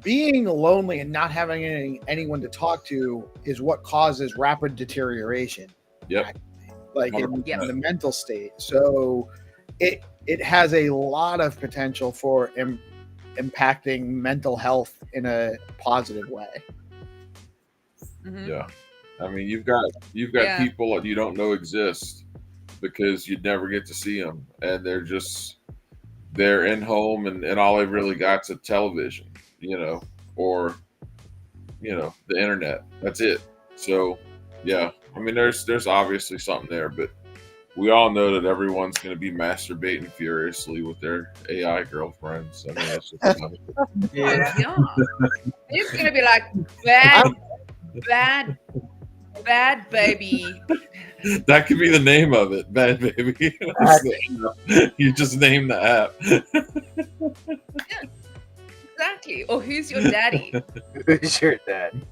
being lonely and not having anyone to talk to is what causes rapid deterioration. Yep. Like in the mental state. So it has a lot of potential for impacting mental health in a positive way. Mm-hmm. Yeah. I mean, you've got people that you don't know exist because you'd never get to see them, and they're in home, and all they've really got's a television, or the internet. That's it. So yeah, I mean, there's obviously something there, but we all know that everyone's going to be masturbating furiously with their AI girlfriends. I mean, that's just Yeah. It's going to be like bad baby. That could be the name of it, Bad Baby. You just name the app. Yeah, exactly. Or who's your daddy? Who's your dad?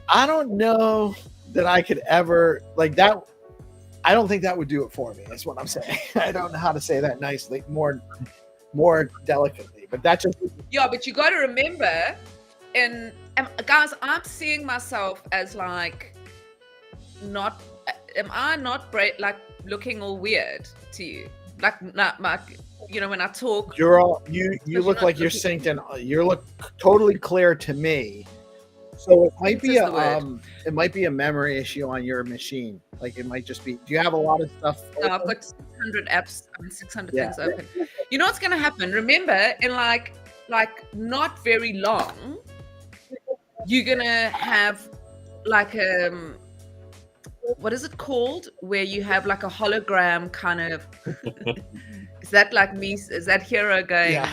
I don't know that I could ever like that. I don't think that would do it for me. That's what I'm saying. I don't know how to say that nicely, more delicately. But that's just But you got to remember, guys, I'm seeing myself as like not. Am I not like looking all weird to you? Like when I talk, you look like you're synced in. You look totally clear to me. So it might be a memory issue on your machine. Like it might just be. Do you have a lot of stuff? No, I've got 600 apps. 600 things open. You know what's going to happen? Remember, in like not very long, you're gonna have like what is it called? Where you have like a hologram kind of. Is that like me? Is that Hero going? Yeah.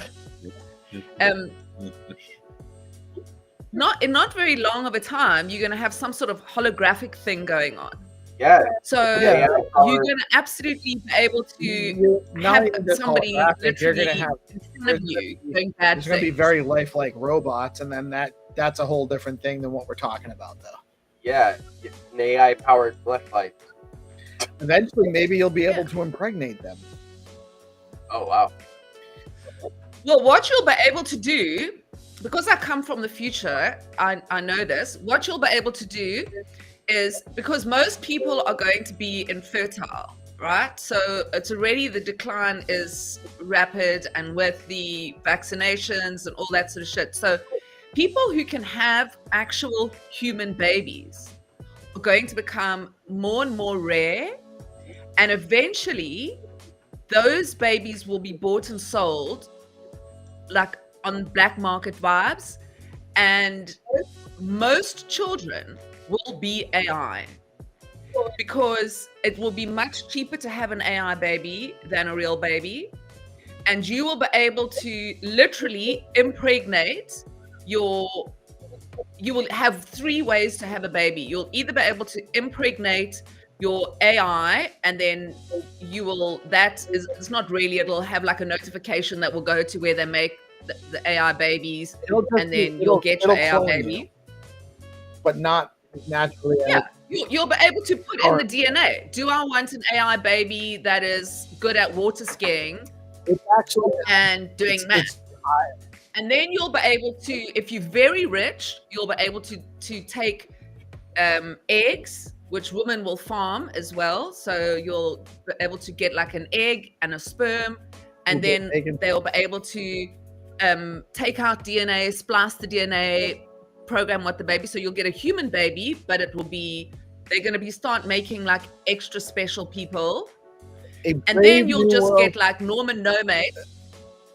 Not very long of a time, you're going to have some sort of holographic thing going on. Yeah. So you're going to absolutely be able to have somebody literally in front of you doing bad things. There's going to be very lifelike robots, and then that's a whole different thing than what we're talking about, though. Yeah, an AI-powered fleshlight. Eventually, maybe you'll be able to impregnate them. Oh, wow. Well, what you'll be able to do, because I come from the future, I know this. What you'll be able to do is, because most people are going to be infertile, right? So it's already, the decline is rapid, and with the vaccinations and all that sort of shit. So people who can have actual human babies are going to become more and more rare. And eventually those babies will be bought and sold like on black market vibes, and most children will be AI because it will be much cheaper to have an AI baby than a real baby, and you will be able to literally impregnate you will have 3 ways to have a baby. You'll either be able to impregnate your AI, and then it's not really, it'll have like a notification that will go to where they make the AI babies, and then you'll get your AI baby. But not naturally. Yeah, you'll be able to put in the DNA. Do I want an AI baby that is good at water skiing and doing math? And then you'll be able to, if you're very rich, you'll be able to take eggs, which women will farm as well. So you'll be able to get like an egg and a sperm, and then they'll be able to take out DNA, splice the DNA, program with the baby. So you'll get a human baby, but they're going to start making like extra special people. And then you'll just get like Norman Nomade.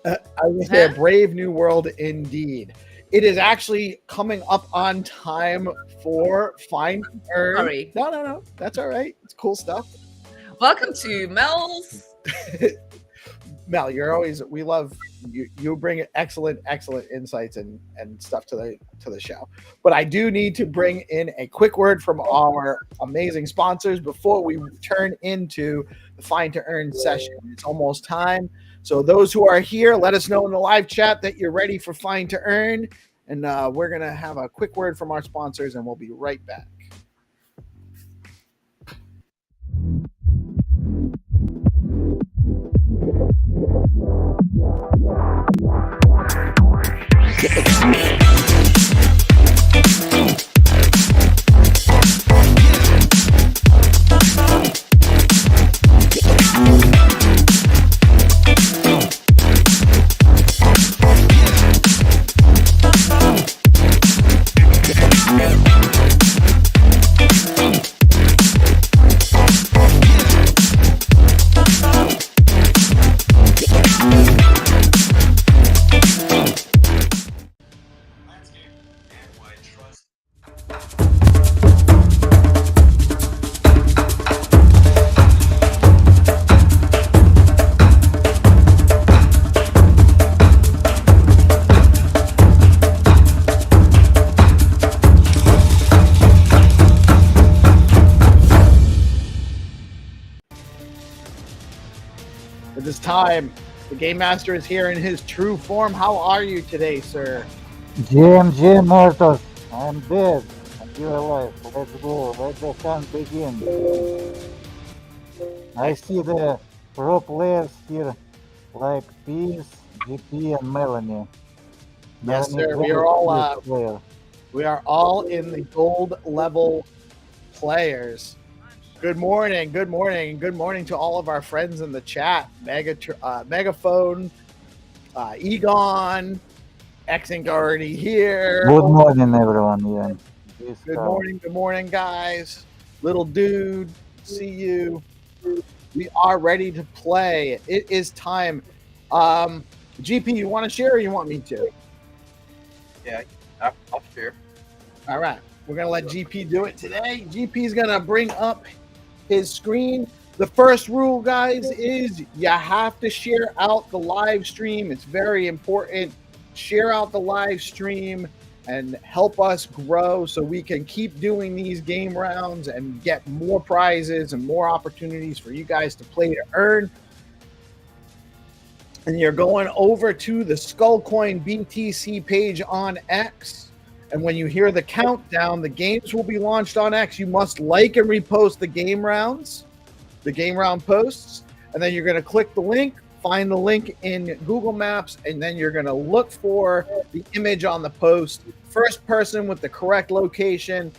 I would say a brave new world indeed. It is actually coming up on time for Find2Earn. Sorry. No. That's all right. It's cool stuff. Welcome to Mel's. Mel, we love you. You bring excellent insights and stuff to the show. But I do need to bring in a quick word from our amazing sponsors before we turn into the Find2Earn session. It's almost time. So those who are here, let us know in the live chat that you're ready for Find2Earn. And we're going to have a quick word from our sponsors, and we'll be right back. It is time. The Game Master is here in his true form. How are you today, sir? GMG Mortos, I'm dead. And you're alive. Let's go. Let the hunt begin. I see the pro players here like Peace, GP, and Melanie. Yes, Melanie sir. is very good player. We are all in the gold level players. Good morning, good morning, good morning to all of our friends in the chat. Megaphone, Egon, Xink already here. Good morning, everyone. Yeah. Good morning, guys. Little dude, see you. We are ready to play. It is time. GP, you want to share or you want me to? Yeah, I'll share. All right, we're gonna let GP do it today. GP is gonna bring up his screen. The first rule, guys, is you have to share out the live stream. It's very important. Share out the live stream and help us grow so we can keep doing these game rounds and get more prizes and more opportunities for you guys to play to earn. And you're going over to the Skullcoin BTC page on X. And when you hear the countdown, the games will be launched on X. You must like and repost the game rounds, the game round posts. And then you're going to click the link, find the link in Google Maps, and then you're going to look for the image on the post. First person with the correct location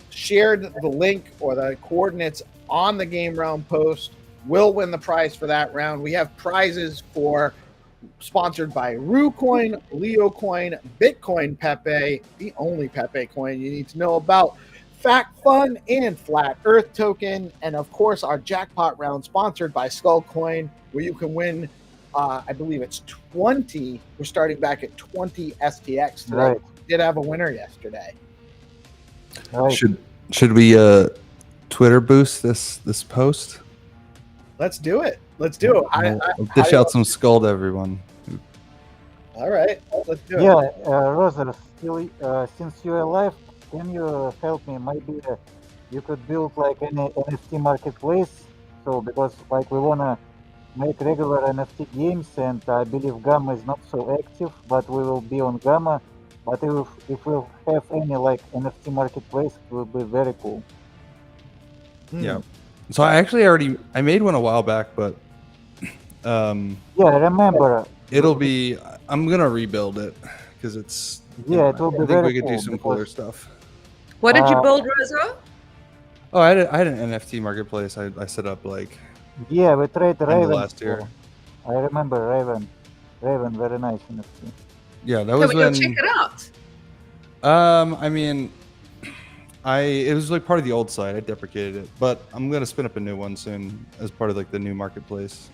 shared the link or the coordinates on the game round post will win the prize for that round. We have prizes for sponsored by RuCoin, LeoCoin, Bitcoin Pepe, the only Pepe coin you need to know about, Fact Fun, and Flat Earth Token, and of course our jackpot round sponsored by Skullcoin, where you can win, I believe it's 20. We're starting back at 20 STX today. Right. We did have a winner yesterday. Right. Should we Twitter boost this post? Let's do it. Let's do it. I'll dish out some skull to everyone. All right, let's do it. Yeah, Roser, since you're alive, can you help me? Maybe you could build like an NFT marketplace. So because like we wanna make regular NFT games, and I believe Gamma is not so active, but we will be on Gamma. But if we'll have any like NFT marketplace, it will be very cool. Yeah. So I made one a while back, but yeah, I remember. I'm gonna rebuild it because it's. Yeah, it will be I think very we could cool do some cooler stuff. What did you build, Rosa? Oh, I had an NFT marketplace. I set up like. Yeah, we tried Raven last year. I remember Raven, very nice NFT. Yeah, that was when. Check it out. I mean, it was like part of the old site. I deprecated it, but I'm gonna spin up a new one soon as part of like the new marketplace.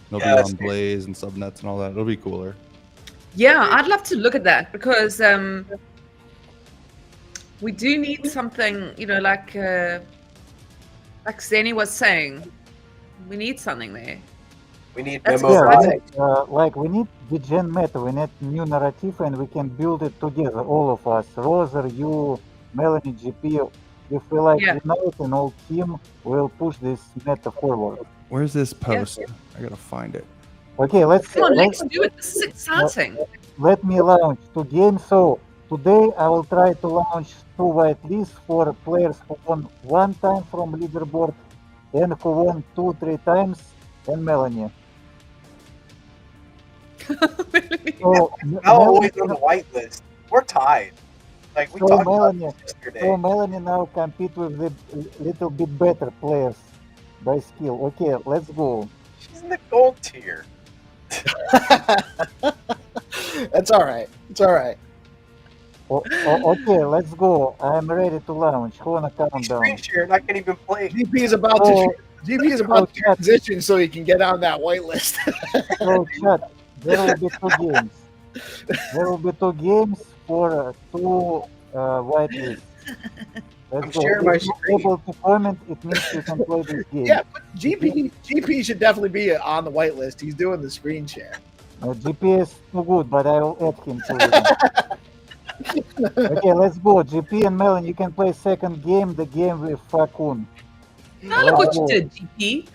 It'll be on Blaze and subnets and all that. It'll be cooler. Yeah, I'd love to look at that because we do need something, like Zeni was saying, we need something there. We need That's memo. Like we need the gen meta, we need new narrative, and we can build it together, all of us. Roser, you, Melanie, GP. If we unite an old team, we'll push this meta forward. Where's this post? Yeah. I gotta find it. Okay, let's do it. This is exciting. Let me launch 2 games. So today I will try to launch 2 whitelists for players who won 1 time from leaderboard and who won 2-3 times, and Melanie. So, Mel always on the whitelist. We're tied. Like we so talked about Melanie, this yesterday. so Melanie now compete with the little bit better players by skill. Okay, let's go. She's in the gold tier. That's all right. It's all right. Okay, let's go. I'm ready to launch. Wanna countdown? Screen share, and I can't even play. GP is about So- to transition so he can get on that whitelist. So chat, there will be 2 games. There will be 2 games for 2 whitelists. I'm sharing my If you're screen. able to comment, it means you can play this game. Yeah, but GP should definitely be on the whitelist. He's doing the screen share. GP is too good, but I will add him to it. Okay, let's go. GP and Melon, you can play second game, the game with Fakun. Now look what you did, GP.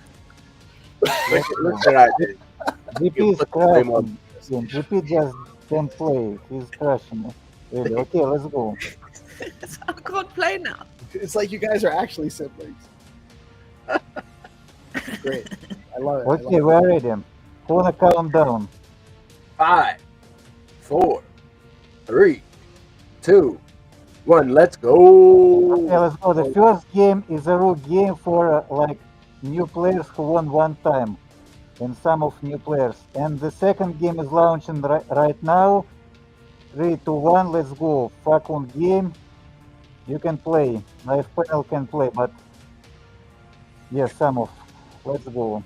Look what I did. GP is put the blame crushing. GP just can play. He's crushing it. Really. Okay, let's go. I can't play now. It's like you guys are actually siblings. Great. I love it. Okay, we're ready. Wanna count down? 5, 4, 3, 2, 1. Let's go. Okay, let's go. The first game is a rook game for like new players who won one time, and some of new players. And the second game is launching right now. 3, 2, 1. Let's go. Fakun game. You can play. Live panel can play, but yes, some of. Let's go.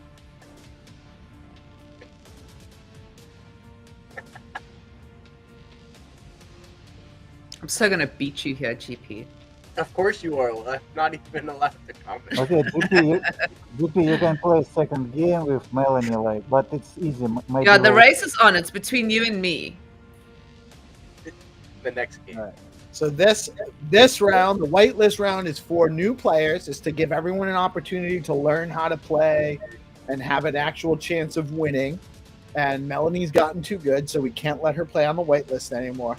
I'm still gonna beat you here, GP. Of course you are. I'm not even allowed to comment. Okay, GP, you can play second game with Melanie, like, but it's easy. Maybe Yeah, the like- race is on. It's between you and me. The next game. All right. So this round, the whitelist round, is for new players. Is to give everyone an opportunity to learn how to play and have an actual chance of winning. And Melanie's gotten too good, so we can't let her play on the whitelist anymore.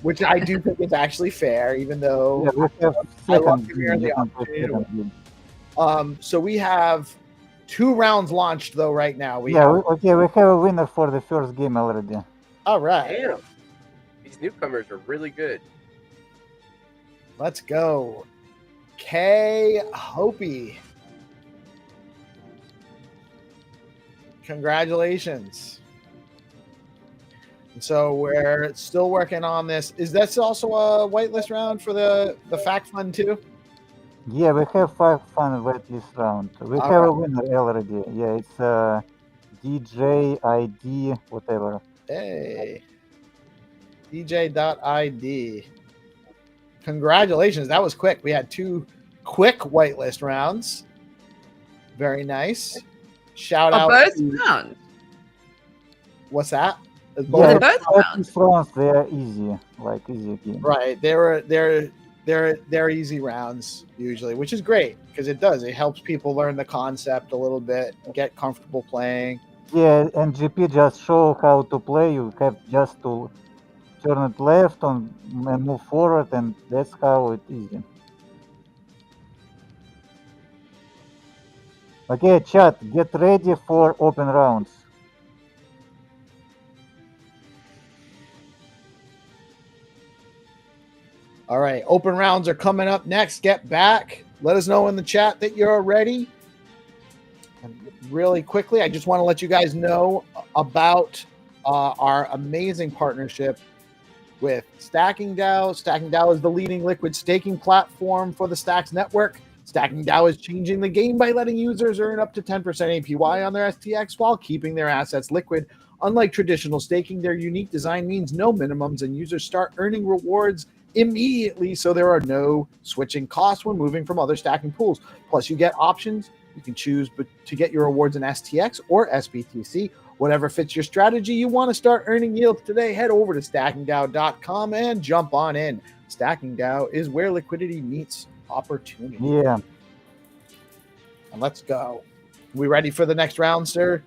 Which I do think is actually fair, even though Yeah, we have I love second giving her game. the You can play opportunity to second game. So we have 2 rounds launched though right now. We Yeah, we have a winner for the first game already. all right. Damn. These newcomers are really good. Let's go. K Hopi. Congratulations. And so we're still working on this. Is this also a whitelist round for the fact fund too? Yeah, we have 5 fun waitlist round. We All have a right. winner already. Yeah, it's DJ ID whatever. Hey. DJ.ID. Congratulations. That was quick. We had 2 quick whitelist rounds. Very nice. Shout Are out. both to- round? What's that? Is Yeah, both- They're both round. waitlist rounds, they are easy, like easy game. Right. They're easy rounds usually, which is great because it helps people learn the concept a little bit, get comfortable playing. Yeah, and GP just show how to play. You have just to turn it left and move forward, and that's how it is. Okay, chat, get ready for open rounds. All right, open rounds are coming up next. Get back. Let us know in the chat that you're ready. And really quickly, I just want to let you guys know about our amazing partnership with Stacking DAO. Stacking DAO is the leading liquid staking platform for the Stacks network. Stacking DAO is changing the game by letting users earn up to 10% APY on their STX while keeping their assets liquid. Unlike traditional staking, their unique design means no minimums, and users start earning rewards immediately, so there are no switching costs when moving from other stacking pools. Plus, you get options. You can choose to get your rewards in STX or SBTC. Whatever fits your strategy, you want to start earning yields today, head over to stackingdao.com and jump on in. Stacking DAO is where liquidity meets opportunity. Yeah. And let's go. We ready for the next round, sir?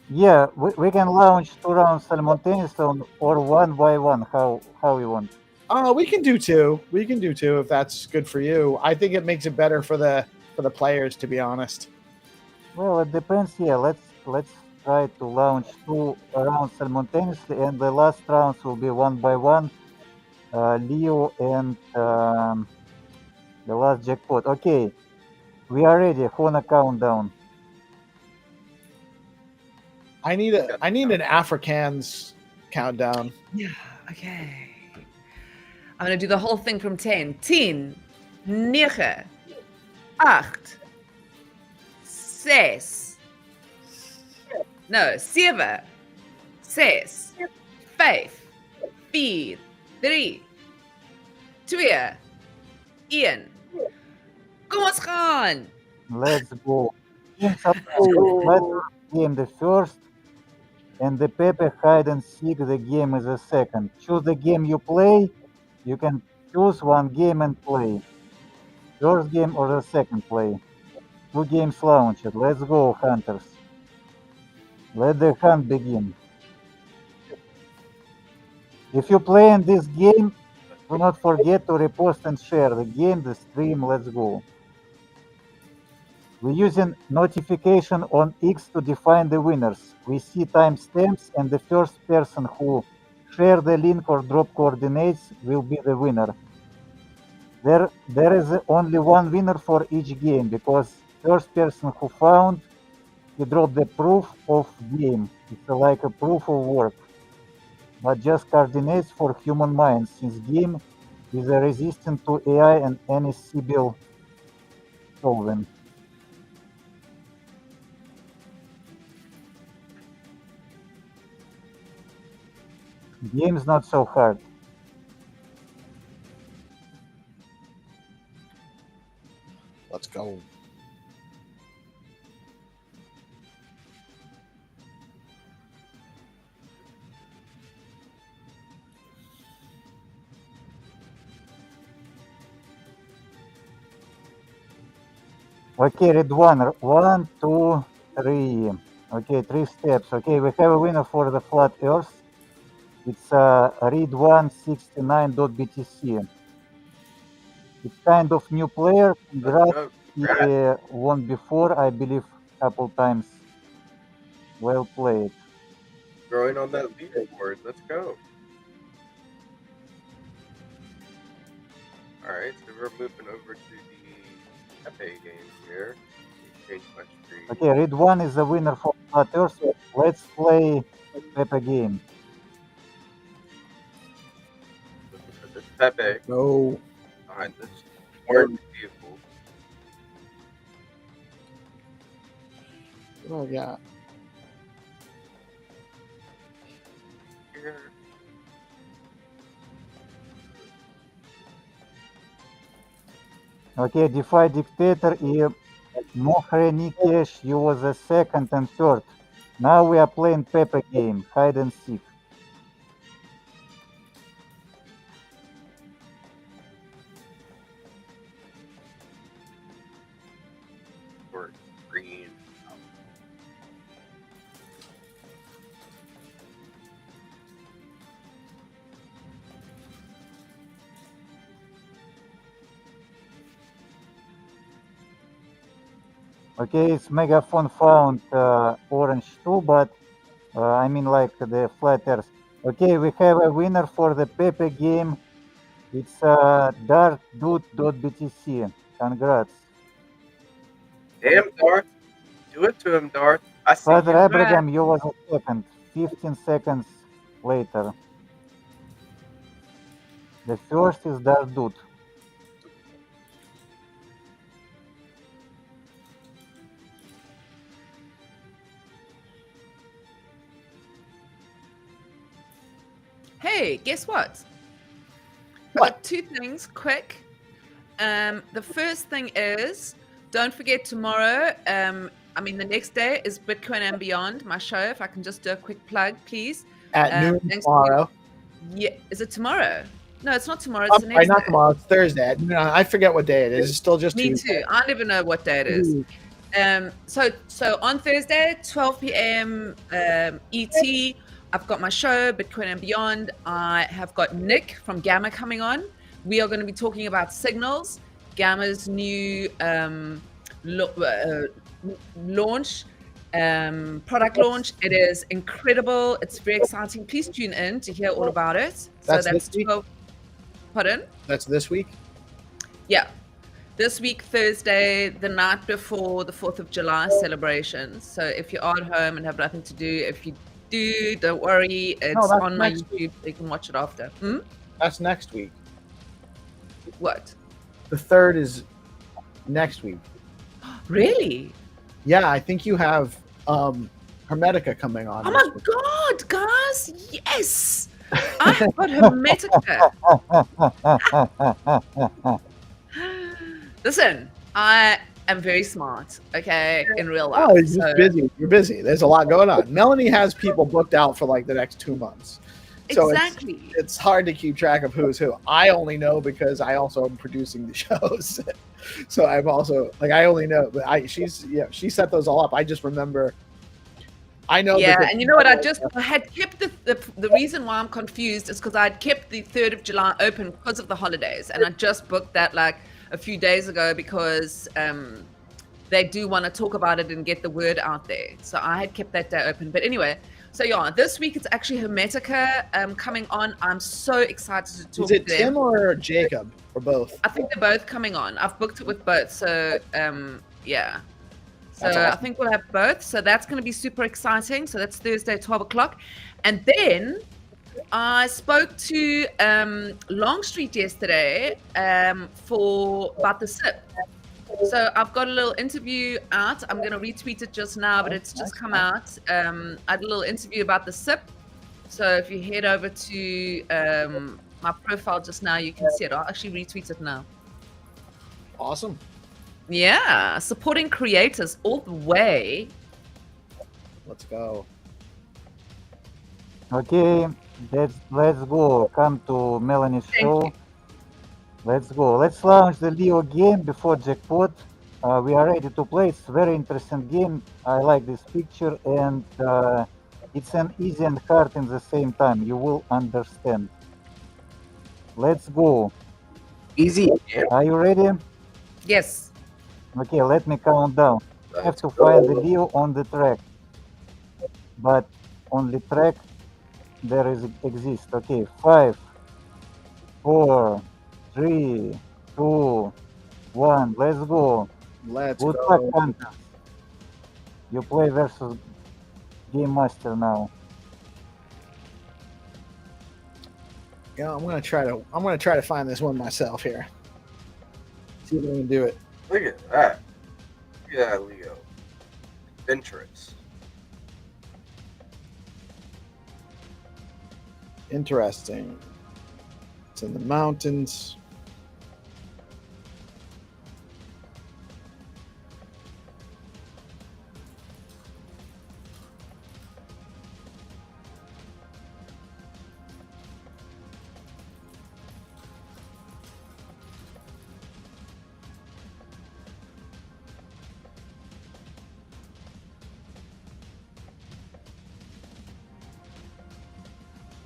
Yeah, we can launch 2 rounds simultaneously or one by one. How you want? We can do 2. We can do 2 if that's good for you. I think it makes it better for the players, to be honest. Well, it depends. Yeah, let's try to launch 2 rounds simultaneously, and the last rounds will be one by one. Leo and the last jackpot. Okay, we are ready. Hona countdown. I need an Afrikaans countdown. Yeah. Okay. I'm gonna do the whole thing from 10. 10, 9, 8, 6. No, 7, 6, 5, 4, 3, 2, 1. Kom ons gaan. Let's go. Teams up to game the first, and the Pepe hide and seek the game is the second. Choose the game you play. You can choose one game and play. First game or the second play. 2 games launched. Let's go, hunters. Let the hunt begin. If you play in this game, do not forget to repost and share the game, the stream. Let's go. We're using notification on X to define the winners. We see timestamps, and the first person who share the link or drop coordinates will be the winner. There is only one winner for each game, because first person who found, he dropped the proof of game. It's like a proof of work, but just coordinates for human minds, since game is resistant to AI and any Sybil solving. Game's not so hard. Let's go. Okay, read one. 1, 2, 3. Okay, 3 steps. Okay, we have a winner for the flat earth. It's read169.btc. It's kind of new player. Congrats. He won before, I believe, a couple times. Well played. Growing on that leaderboard. Let's go. Alright, so we're moving over to the Pepe game here. Change my screen. Okay, read one is the winner for flat earth. Let's play Pepe game. This Pepe. Go. Behind this orange vehicle. Oh yeah. Here. Okay, defy dictator и Mohrenikesh, you was the second and third. Now we are playing Pepe game, hide and seek. Or green. Okay, it's Megaphone found orange too, but I mean like the flat earth. Okay, we have a winner for the Pepe game. It's darkdude.btc. Congrats. Damn, Darth. Do it to him, Darth. I see Father you. Abraham, you was a second. 15 seconds later. The first is Dark Dude. Hey, guess what? What? I've got 2 things quick. The first thing is, don't forget tomorrow. The next day is Bitcoin and Beyond, my show. If I can just do a quick plug, please. At noon thanks tomorrow. Yeah, is it tomorrow? No, it's not tomorrow. It's the Sorry, next not day. tomorrow. It's Thursday. I forget what day it is. It's still just Me Tuesday. too. I don't even know what day it is. So on Thursday, 12 p.m. ET, I've got my show, Bitcoin and Beyond. I have got Nick from Gamma coming on. We are going to be talking about signals, Gamma's new launch, product launch. It is incredible. It's very exciting. Please tune in to hear all about it. So That's this week? 12. Pardon? That's this week? Yeah. This week, Thursday, the night before the 4th of July celebrations. So if you're at home and have nothing to do, if you do, don't worry. It's that's on my next YouTube. You can watch it after. Hmm? That's next week. What? The 3rd is next week. Really? Yeah, I think you have Hermetica coming on. Oh my God, guys. Yes. I have got Hermetica. Listen, I am very smart, okay, in real life. Oh, you're just busy. You're busy. There's a lot going on. Melanie has people booked out for like the next 2 months. So exactly. It's hard to keep track of who's who. I only know because I also am producing the shows. So I'm also like I only know, but she set those all up. I just remember. I know. Yeah, and you know what? I had kept the reason why I'm confused is because I had kept the 3rd of July open because of the holidays, and I just booked that like a few days ago because they do want to talk about it and get the word out there. So I had kept that day open. But anyway, so yeah, this week it's actually Hermetica coming on. I'm so excited to talk to them. Is it Tim or Jacob or both? I think they're both coming on. I've booked it with both. So yeah. So That's awesome. I think we'll have both. So that's going to be super exciting. So that's Thursday, 12 o'clock. And then I spoke to Longstreet yesterday about the SIP. So I've got a little interview out. I'm going to retweet it just now, but it's just come out. I had a little interview about the SIP. So if you head over to my profile just now, you can see it. I'll actually retweet it now. Awesome. Yeah, supporting creators all the way. Let's go. Okay, let's go. Come to Melanie's show. Let's go. Let's launch the Leo game before jackpot. We are ready to play. It's a very interesting game. I like this picture, and it's an easy and hard in the same time. You will understand. Let's go. Easy. Are you ready? Yes. Okay, let me count down. I have to find the Leo on the track. But on the track there exists. Okay, 5, 4, 3, 2, 1. Let's go. Let's Good go. luck, Hunter. You play versus Game Master now. Yeah, I'm gonna try to find this one myself here. See if I can do it. Look at that. Look at that, Leo. Adventurous. Interesting. It's in the mountains.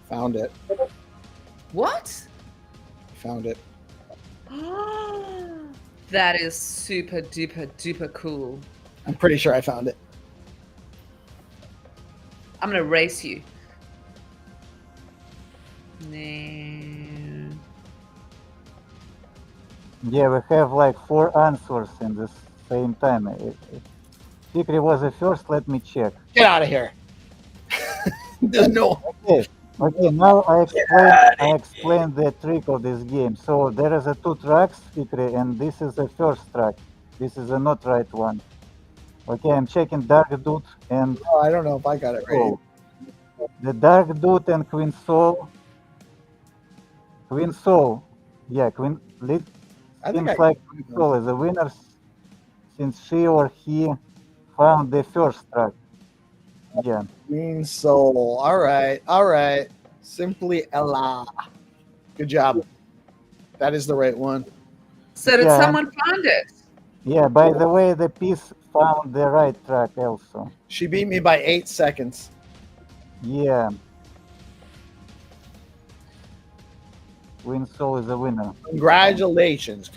Found it. What? Found it. That is super duper duper cool. I'm pretty sure I found it. I'm gonna race you. No. Yeah, we have like 4 answers in the same time. Fikri was the first. Let me check. Get out of here. No. Okay, now I explain the trick of this game. So there is 2 tracks, Fikri, and this is the first track. This is the not right one. Okay, I'm checking Dark Dude and Oh, I don't know if I got it right. Soul. The Dark Dude and Queen Soul. Queen Soul. Yeah, Queen. I think Seems like Queen Soul is the winner since she or he found the first track. Yeah. Green Soul. All right. Simply Ella. Good job. That is the right one. So did Yeah. someone find it? Yeah, by the way, the Peace found the right track also. She beat me by 8 seconds. Yeah. Win Soul is a winner. Congratulations.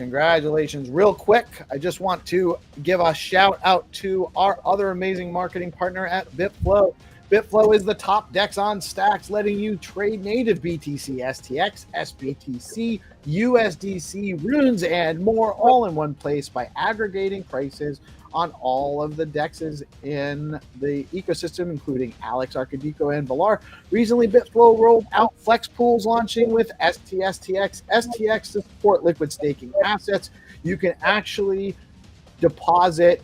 Real quick, I just want to give a shout out to our other amazing marketing partner at BitFlow. BitFlow is the top DEX on Stacks, letting you trade native BTC, STX, SBTC, USDC, runes, and more all in one place by aggregating prices on all of the DEXs in the ecosystem, including Alex, Arcadico, and Valar. Recently, BitFlow rolled out flex pools launching with STSTX, STX to support liquid staking assets. You can actually deposit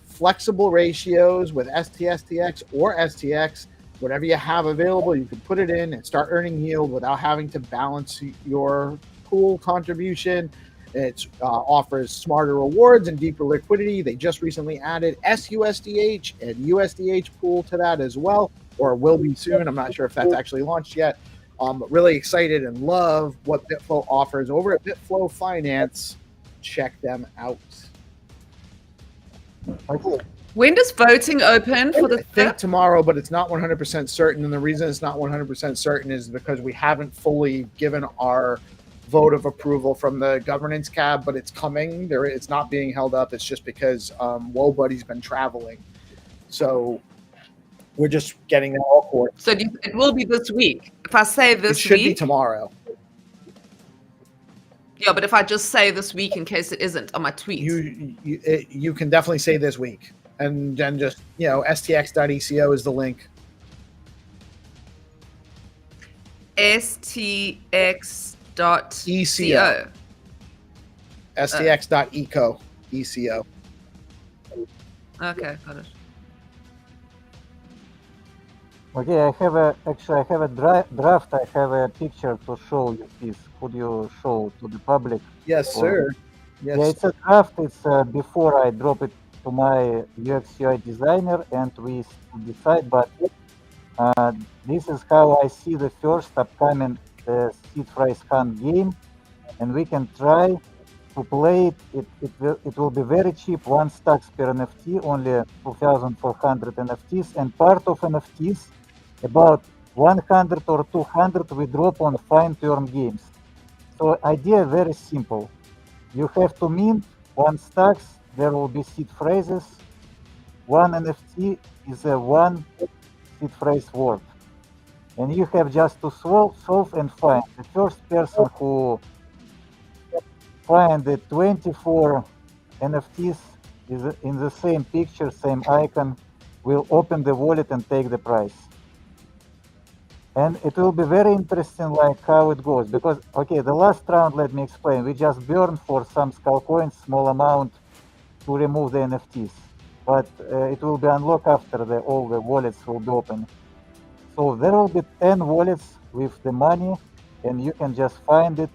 flexible ratios with STSTX or STX. Whatever you have available, you can put it in and start earning yield without having to balance your pool contribution. It offers smarter rewards and deeper liquidity. They just recently added SUSDH and USDH pool to that as well, or will be soon. I'm not sure if that's actually launched yet. Really excited and love what BitFlow offers over at BitFlow.finance. Check them out. When does voting open for the I think tomorrow, but it's not 100% certain. And the reason it's not 100% certain is because we haven't fully given our vote of approval from the governance cab, but it's coming. It's not being held up. It's just because Woe Buddy's been traveling. So we're just getting that all court. So it will be this week. If I say this week, it should be week, tomorrow. Yeah, but if I just say this week in case it isn't on my tweet, you can definitely say this week, and then just stx.eco is the link. stx.eco. stx.eco. ECO. Okay, got it. Okay, I have a draft. I have a picture to show you. Please, could you show to the public? Yes, sir. Yes. Yeah, it's a draft. It's before I drop it to my UX UI designer, and we decide. But this is how I see the first upcoming seed phrase hunt game, and we can try to play it. It will be very cheap, 1 stacks per NFT, only 2,400 NFTs, and part of NFTs, about 100 or 200, we drop on Find2Earn games. So idea very simple. You have to mint 1 stacks. There will be seed phrases. 1 NFT is a 1 seed phrase word, and you have just to solve and find. The first person who find the 24 NFTs is in the same picture, same icon, will open the wallet and take the prize. And it will be very interesting, like how it goes, because okay, the last round, let me explain. We just burned for some skull coins, small amount, to remove the NFTs, but it will be unlocked after all the wallets will be open. So there will be 10 wallets with the money, and you can just find it.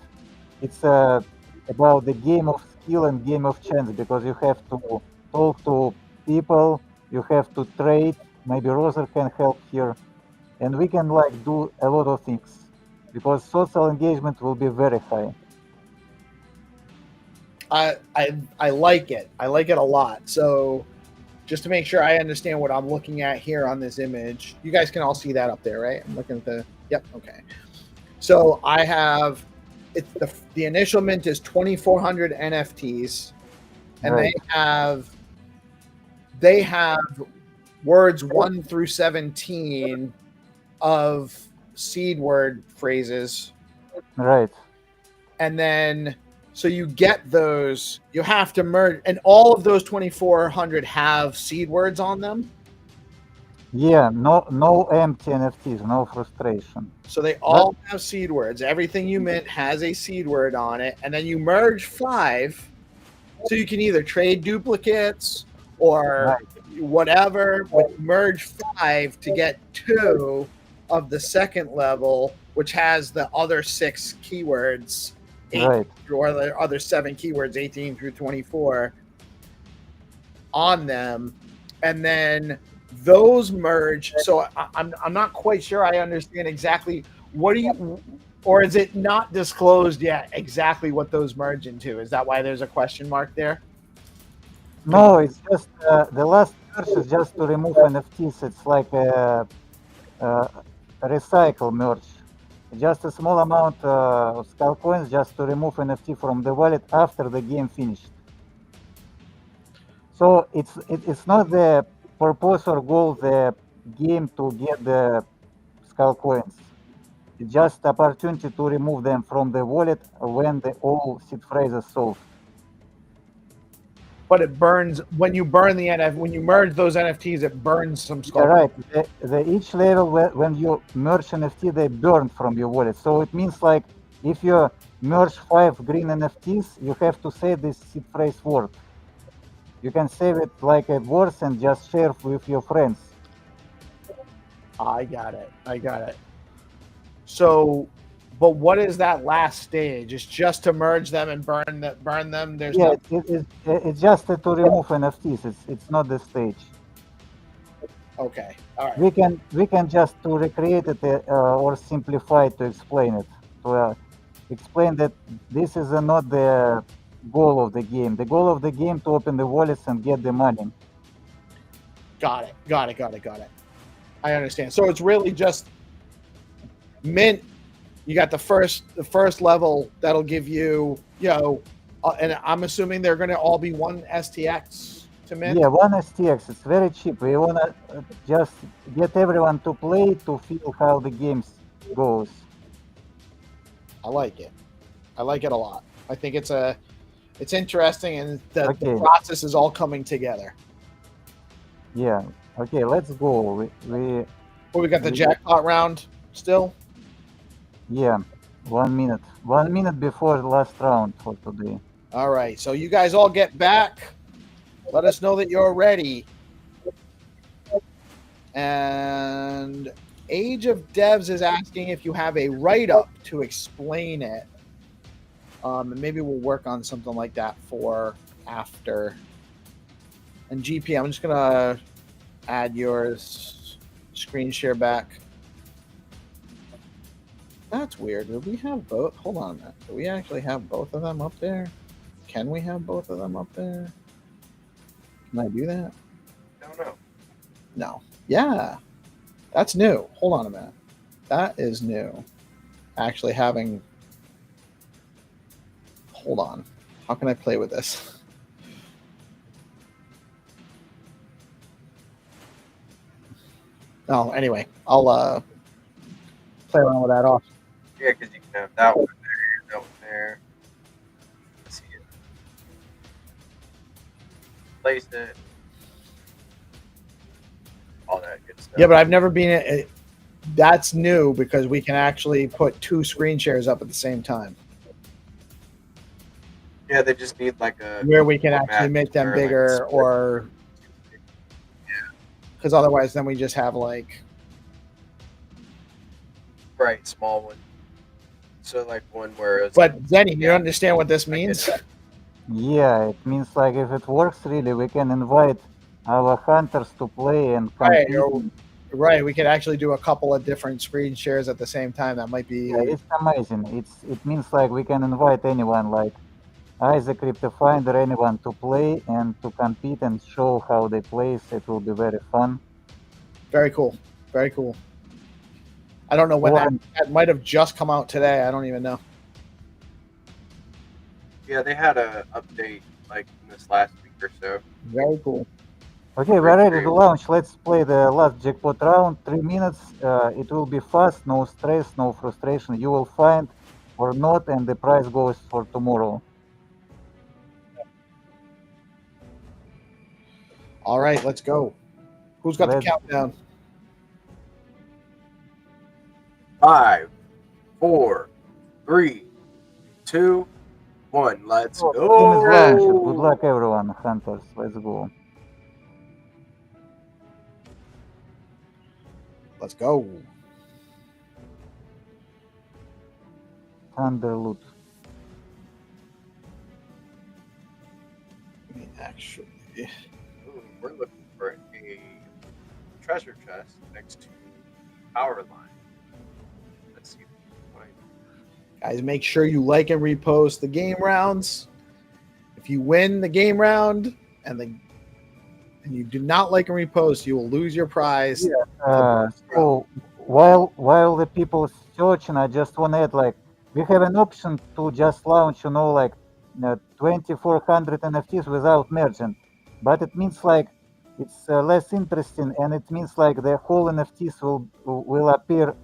It's about the game of skill and game of chance, because you have to talk to people, you have to trade. Maybe Roser can help here, and we can do a lot of things, because social engagement will be very high. I like it. I like it a lot. So just to make sure I understand what I'm looking at here on this image, you guys can all see that up there, right? I'm looking at yep, okay. So I have, the initial mint is 2,400 NFTs, and right. they have words 1 through 17 of seed word phrases. Right. And then, so you get those, you have to merge, and all of those 2,400 have seed words on them? Yeah, no empty NFTs, no frustration. So they all have seed words. Everything you mint has a seed word on it, and then you merge 5, so you can either trade duplicates or whatever, but you merge 5 to get 2 of the second level, which has the other 6 keywords, 8 or the other 7 keywords, 18 through 24, on them, and then those merge. So I'm not quite sure I understand exactly or is it not disclosed yet exactly what those merge into? Is that why there's a question mark there? No, it's just the last merge is just to remove NFTs. It's like a recycle merge. just a small amount of skull coins just to remove NFT from the wallet after the game finished. So it's not the purpose or goal the game to get the skull coins. It's just opportunity to remove them from the wallet when the all seed phrase is solved. But it burns when you burn the NFT. When you merge those NFTs, it burns some skull. Yeah, right. Each level when you merge NFT, they burn from your wallet. So it means like if you merge 5 green NFTs, you have to say this seed phrase word. You can save it like a words and just share with your friends. I got it. So, but what is that last stage? It's just to merge them and burn them. There's it's just to remove NFTs. It's not the stage. Okay. All right. We can just to recreate it or simplify to explain it. To explain that this is not the goal of the game. The goal of the game to open the wallets and get the money. Got it. I understand. So it's really just mint. You got the first level that'll give you, and I'm assuming they're going to all be one STX to mint. Yeah, one STX. It's very cheap. We wanna just get everyone to play to feel how the game goes. I like it a lot. I think it's interesting, and the process is all coming together. Yeah. Okay, let's go. We got the jackpot round still. Yeah, 1 minute. 1 minute before the last round for today. All right, so you guys all get back. Let us know that you're ready. And Age of Devs is asking if you have a write-up to explain it. And maybe we'll work on something like that for after. And GP, I'm just going to add yours screen share back. That's weird. Do we have both? Hold on a minute. Do we actually have both of them up there? Can we have both of them up there? Can I do that? I don't know. No. Yeah. That's new. Hold on a minute. That is new. Actually having... Hold on. How can I play with this? Oh, anyway. I'll play around with that off. Yeah, because you can have that one there, that one there. Let's see it. Place it. All that good stuff. Yeah, but I've never been... That's new because we can actually put 2 screen shares up at the same time. Yeah, they just need like a... Where we can actually make them bigger like or... Yeah. Because otherwise then we just have like... Right, small one. So like one where it's... But Zenny, you understand what this means? Yeah, it means like if it works really, we can invite our hunters to play and compete. Right, we could actually do a couple of different screen shares at the same time. That might be... Yeah, it's amazing. It means like we can invite anyone, like Isaac, CryptoFinder, anyone to play and to compete and show how they play. So it will be very fun. Very cool. Very cool. I don't know when that might have just come out today. I don't even know. Yeah, they had a update like in this last week or so. Very cool. Okay, we're ready to launch. Let's play the last jackpot round. 3 minutes. It will be fast, no stress, no frustration. You will find or not, and the prize goes for tomorrow. All right, let's go. Who's got the countdown? 5, 4, 3, 2, 1. Let's go. Game is launched. Good luck, everyone. Hunters, let's go. Let's go. Thunder loot. Actually, we're looking for a treasure chest next to power line. Let's see. Guys, make sure you like and repost the game rounds. If you win the game round and you do not like and repost, you will lose your prize. Yeah. So while the people searching, I just want to add, like, we have an option to just launch, 2,400 NFTs without merging, but it means like it's less interesting, and it means like the whole NFTs will appear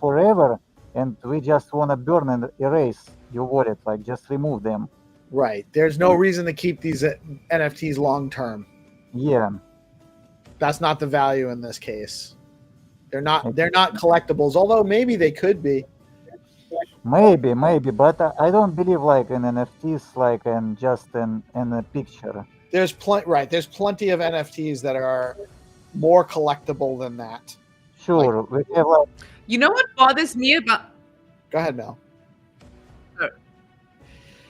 forever, and we just want to burn and erase your wallet, like just remove them. Right. There's no reason to keep these NFTs long term. Yeah. That's not the value in this case. They're not collectibles, although maybe they could be. Maybe, but I don't believe like in NFTs, like and just in a picture. There's plenty of NFTs that are more collectible than that. Sure, we have like. You know what bothers me about? Go ahead, Mel.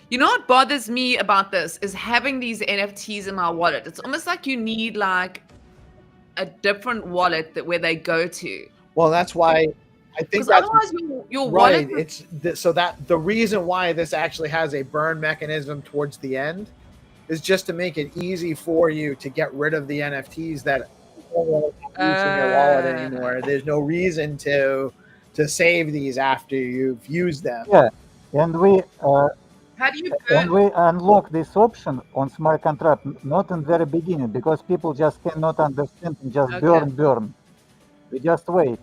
You know what bothers me about this is having these NFTs in my wallet. It's almost like you need like a different wallet where they go to. Well, that's why I think that's otherwise your right. wallet. So that the reason why this actually has a burn mechanism towards the end is just to make it easy for you to get rid of the NFTs that don't want to use in your wallet anymore. There's no reason to save these after you've used them. Yeah, and we. How do you and we unlock this option on smart contract not in the very beginning because people just cannot understand and just burn. We just wait.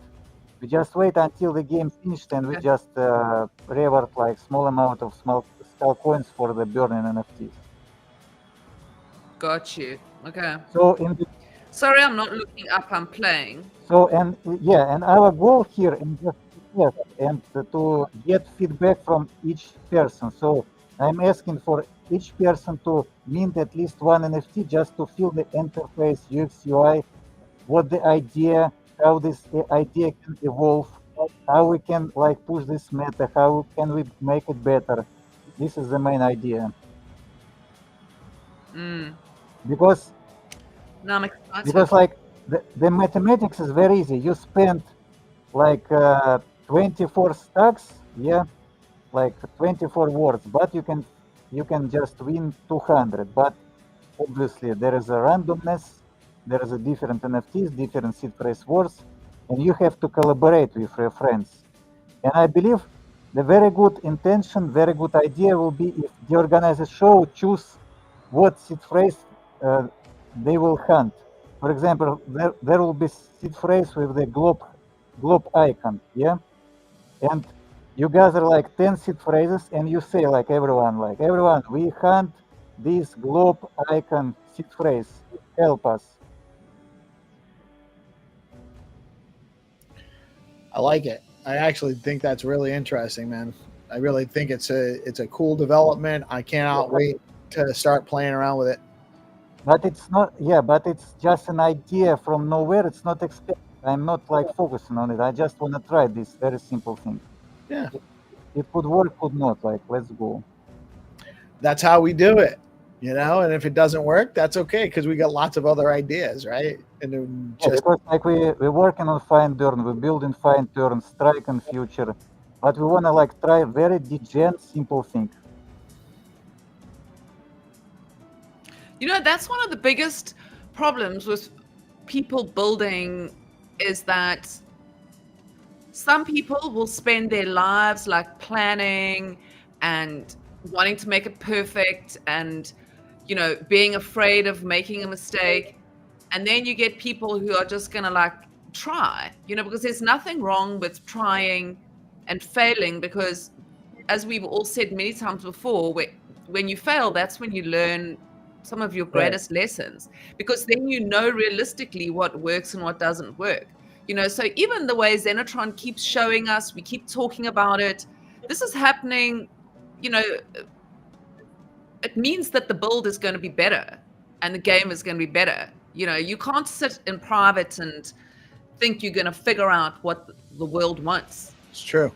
We just wait until the game finished and we just reward like small amount of small skull coins for the burning NFTs. Got you. Okay. So sorry, I'm not looking up. I'm playing. So and our goal here is just and to get feedback from each person. So I'm asking for each person to mint at least one NFT just to feel the interface, UX, UI, what the idea, how this idea can evolve, how we can like push this meta, how can we make it better. This is the main idea. Because like the mathematics is very easy. You spend like 24 stacks, like 24 words, but you can just win 200. But obviously there is a randomness, there is a different NFTs, different seed phrase words, and you have to collaborate with your friends. And I believe the very good intention, very good idea will be if the organizer show choose what seed phrase they will hunt. For example, there will be seed phrase with the globe icon, and you gather like 10 seed phrases and you say like everyone, we hunt this globe icon seed phrase. Help us. I like it. I actually think that's really interesting, man. I really think it's a cool development. I cannot wait to start playing around with it. But it's not, but it's just an idea from nowhere. It's not expected. I'm not like focusing on it. I just want to try this very simple thing. Yeah. It could work, could not. Like, let's go. That's how we do it, And if it doesn't work, that's okay because we got lots of other ideas, right? And then because like we're working on Find2Earn, we're building Find2Earn, Strike and Future, but we want to like try very degen simple thing. That's one of the biggest problems with people building is that some people will spend their lives like planning and wanting to make it perfect and, being afraid of making a mistake. And then you get people who are just going to like try, because there's nothing wrong with trying and failing because as we've all said many times before, when you fail, that's when you learn some of your greatest lessons because then realistically what works and what doesn't work. So even the way Xenitron keeps showing us, we keep talking about it, this is happening, it means that the build is going to be better and the game is going to be better. You can't sit in private and think you're going to figure out what the world wants. It's true.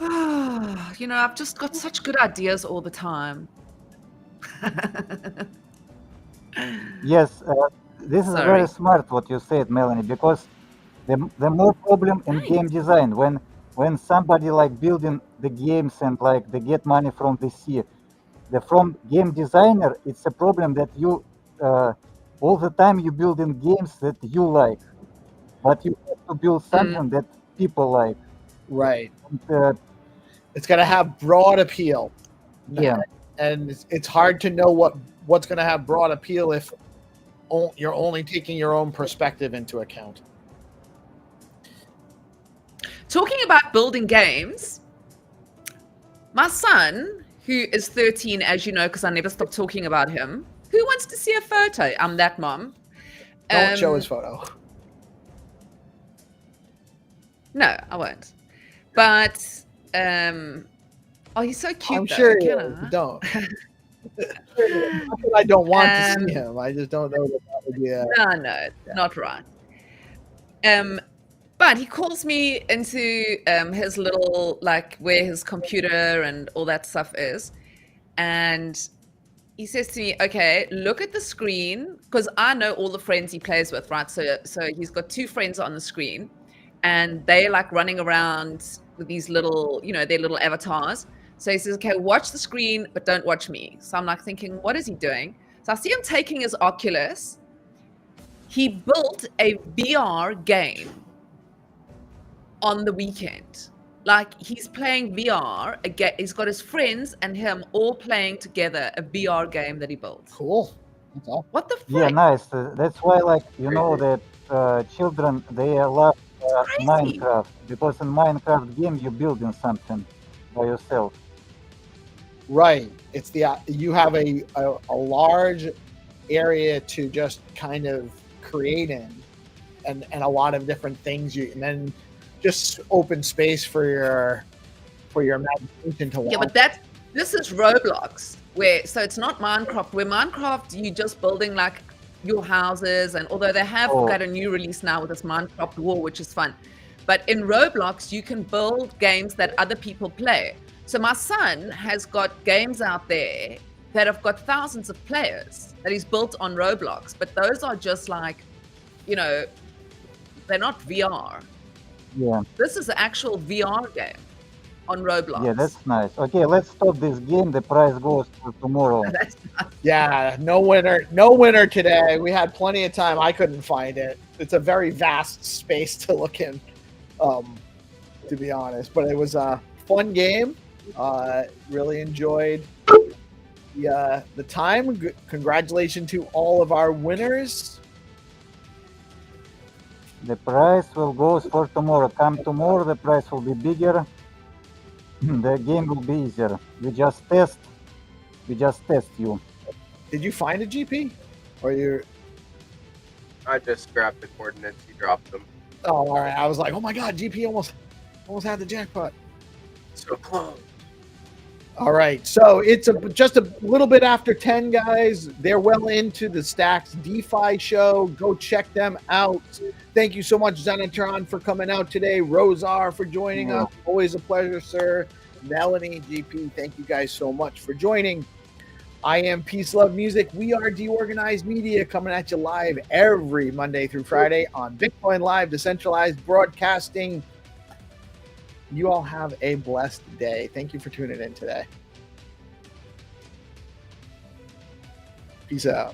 I've just got such good ideas all the time. Yes, this is very smart what you said, Melanie, because the more problem in game design when somebody like building the games and like they get money from the from game designer, it's a problem that you all the time you building games that you like, but you have to build something that people like. Right. And, it's going to have broad appeal. yeah. And it's hard to know what's going to have broad appeal if you're only taking your own perspective into account. Talking about building games, my son, who is 13, as you know, because I never stop talking about him, who wants to see a photo? I'm that mom. Don't show his photo. No, I won't. But, oh, he's so cute. I'm though. sure Can you I? don't. I don't want to see him. I just don't know that would be a... No, not right. But he calls me into his little, like, where his computer and all that stuff is. And he says to me, okay, look at the screen, because I know all the friends he plays with, right? So he's got 2 friends on the screen, and they're like running around with these little, their little avatars. So he says, okay, watch the screen, but don't watch me. So I'm like thinking, what is he doing? So I see him taking his Oculus. He built a VR game on the weekend. Like, he's playing VR again. He's got his friends and him all playing together a VR game that he built. Cool. What the frick? Yeah, nice. That's why, like, that children, they love Minecraft, because in Minecraft game you're building something by yourself. Right. It's you have a large area to just kind of create in, and a lot of different things and then just open space for your imagination to watch. Yeah, but this is Roblox, so it's not Minecraft. Where Minecraft, you're just building like your houses, and although they have got a new release now with this Minecraft War, which is fun, but in Roblox you can build games that other people play. So my son has got games out there that have got thousands of players that he's built on Roblox, but those are just like, they're not VR. Yeah. This is an actual VR game on Roblox. Yeah, that's nice. Okay, let's stop this game. The prize goes for tomorrow. Yeah, no winner today. We had plenty of time. I couldn't find it. It's a very vast space to look in, to be honest. But it was a fun game. Really enjoyed the time. Congratulations to all of our winners. The price will go for tomorrow. Come tomorrow, the price will be bigger. The game will be easier. We just test you. Did you find a GP? Or you? I just grabbed the coordinates. He dropped them. Oh, all right. I was like, oh my God, GP almost had the jackpot. So close. All right, so it's just a little bit after 10, guys. They're well into the Stacks DeFi show. Go check them out. Thank you so much, Xenitron, for coming out today. Rosar for joining us. Always a pleasure, sir. Melanie, GP, thank you guys so much for joining. I am PeaceLoveMusic. We are DeOrganized Media, coming at you live every Monday through Friday on BitcoinLive, Decentralized Broadcasting. You all have a blessed day. Thank you for tuning in today. Peace out.